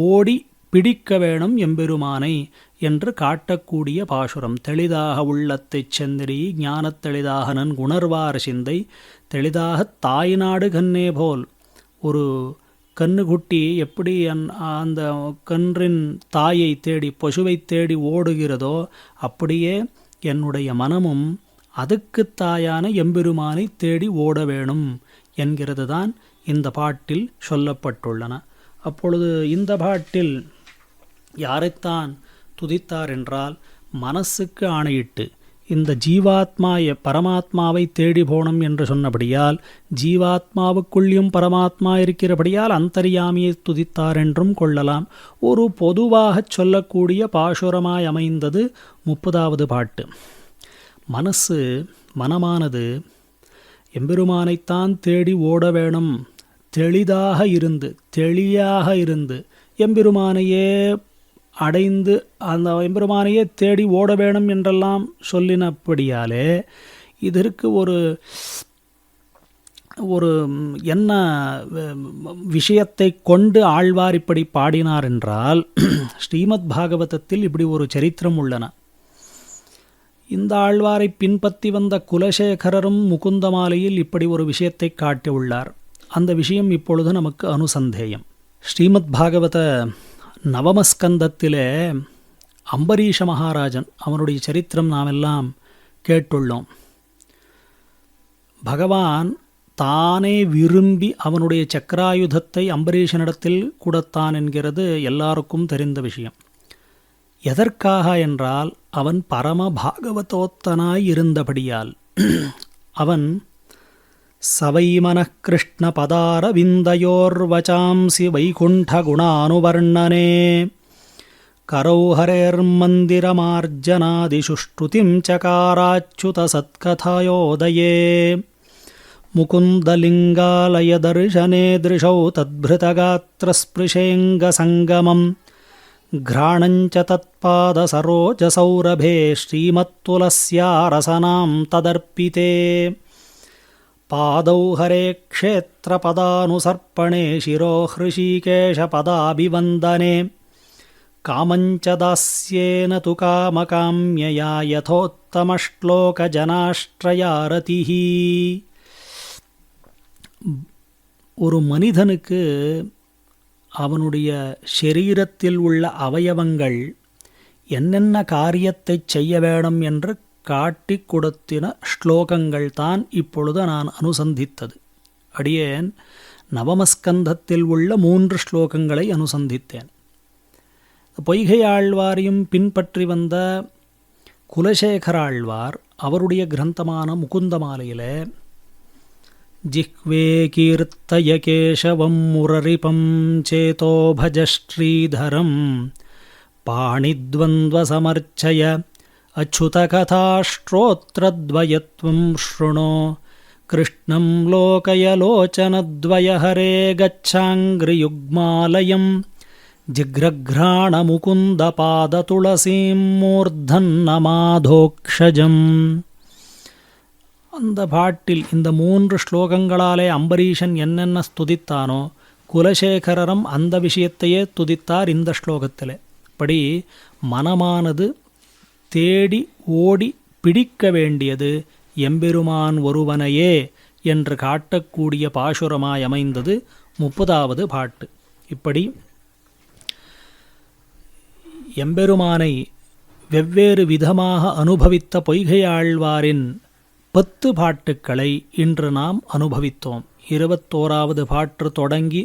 Speaker 2: ஓடி பிடிக்க வேணும் எம்பெருமானை என்று காட்டக்கூடிய பாசுரம். தெளிதாக உள்ளத்தைச் செந்திரி ஞானத்தெளிதாக நன்குணர்வார் சிந்தை தெளிதாக தாய்நாடு கண்ணே போல். ஒரு கன்றுக்குட்டி எப்படி அந்த கன்றின் தாயை தேடி பசுவை தேடி ஓடுகிறதோ அப்படியே என்னுடைய மனமும் அதுக்கு தாயான எம்பெருமானை தேடி ஓட வேணும் என்கிறது தான் இந்த பாட்டில் சொல்லப்பட்டுள்ளன. அப்பொழுது இந்த பாட்டில் யாரைத்தான் துதித்தார் என்றால், மனசுக்கு ஆணையிட்டு இந்த ஜீவாத்மா பரமாத்மாவை தேடி போனோம் என்று சொன்னபடியால், ஜீவாத்மாவுக்குள்ளும் பரமாத்மா இருக்கிறபடியால் அந்தர்யாமியை துதித்தார் என்றும் கொள்ளலாம். ஒரு பொதுவாக சொல்லக்கூடிய பாசுரமாய் அமைந்தது 30வது பாட்டு. மனமானது எம்பெருமானைத்தான் தேடி ஓட வேணும், தெளியாக இருந்து எம்பெருமானையே அடைந்து அந்த எம்பெருமானையே தேடி ஓட வேணும் என்றெல்லாம் சொல்லினபடியாலே இதற்கு ஒரு என்ன விஷயத்தை கொண்டு ஆழ்வார் இப்படி பாடினார் என்றால், ஸ்ரீமத் பாகவதத்தில் இப்படி ஒரு சரித்திரம் உள்ளன. இந்த ஆழ்வாரை பின்பற்றி வந்த குலசேகரரும் முகுந்தமாலையில் இப்படி ஒரு விஷயத்தை காட்டியுள்ளார். அந்த விஷயம் இப்பொழுது நமக்கு அனுசந்தேயம். ஸ்ரீமத் பாகவத நவமஸ்கந்தத்திலே அம்பரீஷ மகாராஜன் அவனுடைய சரித்திரம் நாம் எல்லாம் கேட்டுள்ளோம். பகவான் தானே விரும்பி அவனுடைய சக்கராயுதத்தை அம்பரீஷனிடத்தில் கொடுத்தான் என்கிறது எல்லாருக்கும் தெரிந்த விஷயம். எதற்காக என்றால், அவன் பரம பாகவதோத்தனாய் இருந்தபடியால். அவன் சவைமனः கிருஷ்ண பதார விந்தயோர்வச்சாம்சி வைகுண்ட குணானுவர்ணனே கரௌஹரேர்மந்திரமார்ஜனாதிசுஷ்டுதிம் சகாராச்சுத சத்கதாயோதயே முகுந்தலிங்காலய தர்சனே திருஷௌ தத்பிருதகாத்திரஸ்பிருஷேங்கசங்கமம் घ्राणञ्च तत्पादसरोजसौरभे श्रीमत्तुलस्यारसनां तदर्पिते पादौ हरे क्षेत्रपदानुसर्पणे शिरो हृषीकेशपदाभिवन्दने कामञ्च दास्येन तु कामकाम्यया यथोत्तमश्लोकजनाश्रयारतिः. ஒரு மனிதனுக்கு அவனுடைய ஷரீரத்தில் உள்ள அவயவங்கள் என்னென்ன காரியத்தை செய்ய வேணும் என்று காட்டி கொடுத்தின ஸ்லோகங்கள் தான் இப்பொழுது நான் அனுசந்தித்தது. அடியேன் நவமஸ்கந்தத்தில் உள்ள 3 ஸ்லோகங்களை அனுசந்தித்தேன். பொய்கை ஆழ்வாரையும் பின்பற்றி வந்த குலசேகர ஆழ்வார் அவருடைய கிரந்தமான முகுந்தமாலையிலே जिह्वे कीर्तय केशवं मुररिपं चेतो भज श्रीधरं पाणिद्वन्द्वसमर्चय अच्युतकथाश्रोत्रद्वयत्वं शृणो कृष्णं लोकयलोचनद्वयहरे गच्छाङ्घ्रियुग्मालयं जिघ्रघ्राणमुकुन्दपादतुलसीं मूर्धन्नमाधोक्षजम्. அந்த பாட்டில் இந்த 3 ஸ்லோகங்களாலே அம்பரீஷன் என்னென்ன ஸ்துதித்தானோ, குலசேகரரும் அந்த விஷயத்தையே துதித்தார் இந்த ஸ்லோகத்தில். படி மனமானது தேடி ஓடி பிடிக்க வேண்டியது எம்பெருமான் ஒருவனையே என்று காட்டக்கூடிய பாசுரமாய் அமைந்தது 30வது பாட்டு. இப்படி எம்பெருமானை வெவ்வேறு விதமாக அனுபவித்த பொய்கை ஆழ்வாரின் 10 பாட்டுக்களை இன்று நாம் அனுபவித்தோம். 21வது பாட்டு தொடங்கி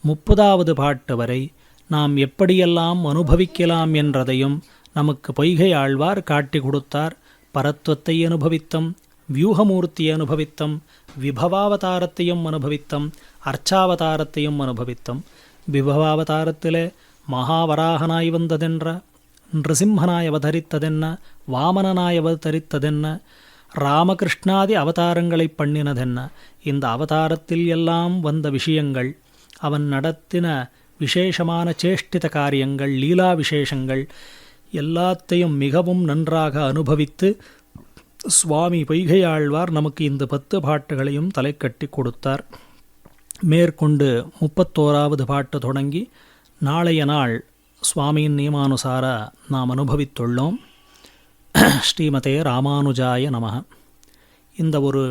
Speaker 2: 30வது பாட்டு வரை நாம் எப்படியெல்லாம் அனுபவிக்கலாம் என்றதையும் நமக்கு பொய்கை ஆழ்வார் காட்டி கொடுத்தார். பரத்வத்தை அனுபவித்தம், வியூகமூர்த்தியை அனுபவித்தம், விபவாவதாரத்தையும் அனுபவித்தம், அர்ச்சாவதாரத்தையும் அனுபவித்தம். விபவாவதாரத்திலே மகாவராகனாய் வந்ததென்ற, நிருசிம்மனாய் அவதரித்ததென்ன, வாமனனாய் அவதரித்ததென்ன, ராமகிருஷ்ணாதி அவதாரங்களை பண்ணினதென்ன, இந்த அவதாரத்தில் எல்லாம் வந்த விஷயங்கள், அவன் நடத்தின விசேஷமான சேஷ்டித காரியங்கள், லீலா விசேஷங்கள் எல்லாத்தையும் மிகவும் நன்றாக அனுபவித்து சுவாமி பொய்கையாழ்வார் நமக்கு இந்த 10 பாட்டுகளையும் தலை கட்டி கொடுத்தார். மேற்கொண்டு 31வது பாட்டு தொடங்கி நாளைய நாள் சுவாமியின் நியமானுசார நாம் அனுபவித்துள்ளோம். ஸ்ரீமதே ராமானுஜாய நமஹ. இந்த ஒரு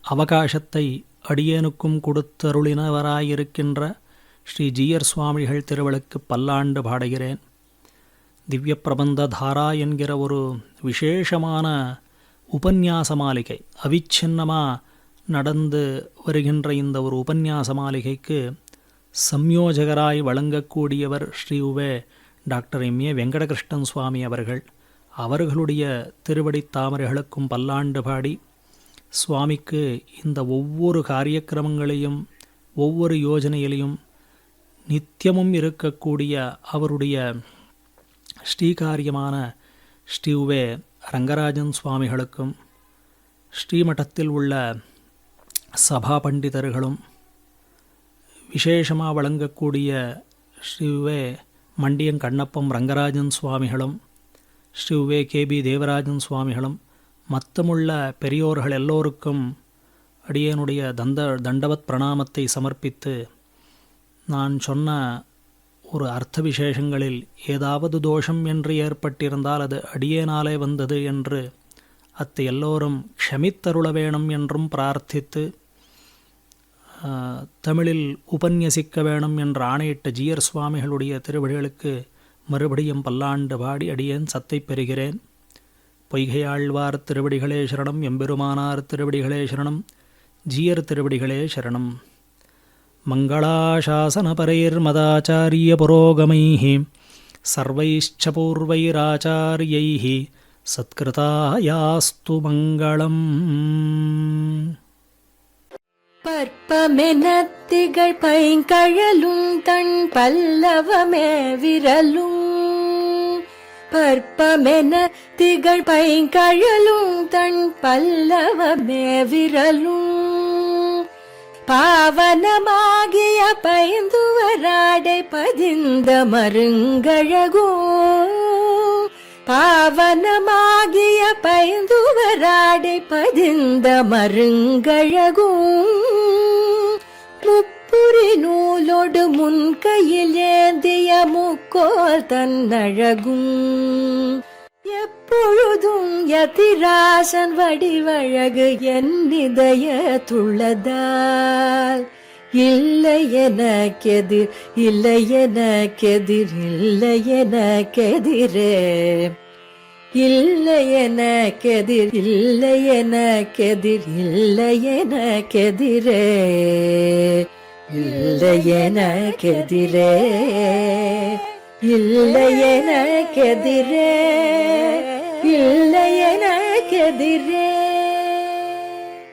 Speaker 2: அவகாசத்தை அடியேனுக்கும் கொடுத்தருளினவராயிருக்கின்ற ஸ்ரீ ஜீயர் சுவாமிகள் திருவளுக்கு பல்லாண்டு பாடுகிறேன். திவ்ய பிரபந்த தாரா என்கிற ஒரு விசேஷமான உபன்யாச மாளிகை அவிச்சின்னமாக நடந்து வருகின்ற இந்த ஒரு உபன்யாச மாளிகைக்கு சம்யோஜகராய் வழங்கக்கூடியவர் ஸ்ரீ உவே டாக்டர் எம்.ஏ. வெங்கடகிருஷ்ணன் சுவாமி அவர்கள். அவர்களுடைய திருவடி தாமரைகளுக்கும் பல்லாண்டு பாடி சுவாமிக்கு இந்த ஒவ்வொரு காரியக்கிரமங்களையும் ஒவ்வொரு யோஜனையிலையும் நித்தியமும் இருக்கக்கூடிய அவருடைய ஸ்ரீகாரியமான ஸ்ரீ உவே ரங்கராஜன் சுவாமிகளுக்கும் ஸ்ரீமட்டத்தில் உள்ள சபா பண்டிதர்களும் விசேஷமாக வழங்கக்கூடிய ஸ்ரீ உவே மண்டியம் கண்ணப்பம் ரங்கராஜன் சுவாமிகளும் ஸ்ரீ உவே கே.பி. தேவராஜன் சுவாமிகளும் மத்தமுள்ள பெரியோர்கள் எல்லோருக்கும் அடியேனுடைய தண்டவத் பிரணாமத்தை சமர்ப்பித்து, நான் சொன்ன ஒரு அர்த்த விசேஷங்களில் ஏதாவது தோஷம் என்று ஏற்பட்டிருந்தால் அது அடியேனாலே வந்தது என்று அத்தை எல்லோரும் க்ஷமித்தருள வேணும் என்றும் பிரார்த்தித்து, தமிழில் உபன்யசிக்க வேணும் என்று ஆணையிட்ட ஜீயர் சுவாமிகளுடைய திருவடிகளுக்கு மறுபடியும் பல்லாண்டு பாடி அடியேன் சத்தை பெறுகிறேன். பொய்கையாழ்வார் திருவடிகளே சரணம், எம்பெருமானார் திருவடிகளே சரணம், ஜீயர் திருவடிகளே சரணம். மங்களாசாசனபரைர்மதாச்சாரிய புரோகமைः சர்வைश्च பூர்வைராச்சாரியைः சத்கிருதாயாஸ்து மங்களம்.
Speaker 1: பற்பமெனத்திகள் பைங்கழலும் தன் பல்லவமே விரலும், பற்பமென திகழ் பைங்கழலும் தன் பல்லவமே விரலும், பாவனமாகிய பைந்துவராடை பதிந்த மருங்கழகும், பாவனமாகிய பைந்துவராடை பதிந்த மருங்கழகும், முப்புரி நூலோடு முன்கையில் ஏந்திய முக்கோல் தன்னழகும், எப்பொழுதும் யதிராசன் வடிவழகு என் இதயத்துள்ளதால், இல்லை எனக்கெதிர் இல்லை எனக்கெதிர் இல்லை எனக்கெதிரே, இல்லை எனக்கெதிர் இல்லை எனக்கெதிர் இல்லை எனக்கெதிரே, இல்லை எனக்கெதிரே, இல்லை எனக்கெதிரே, இல்லை எனக்கெதிரே.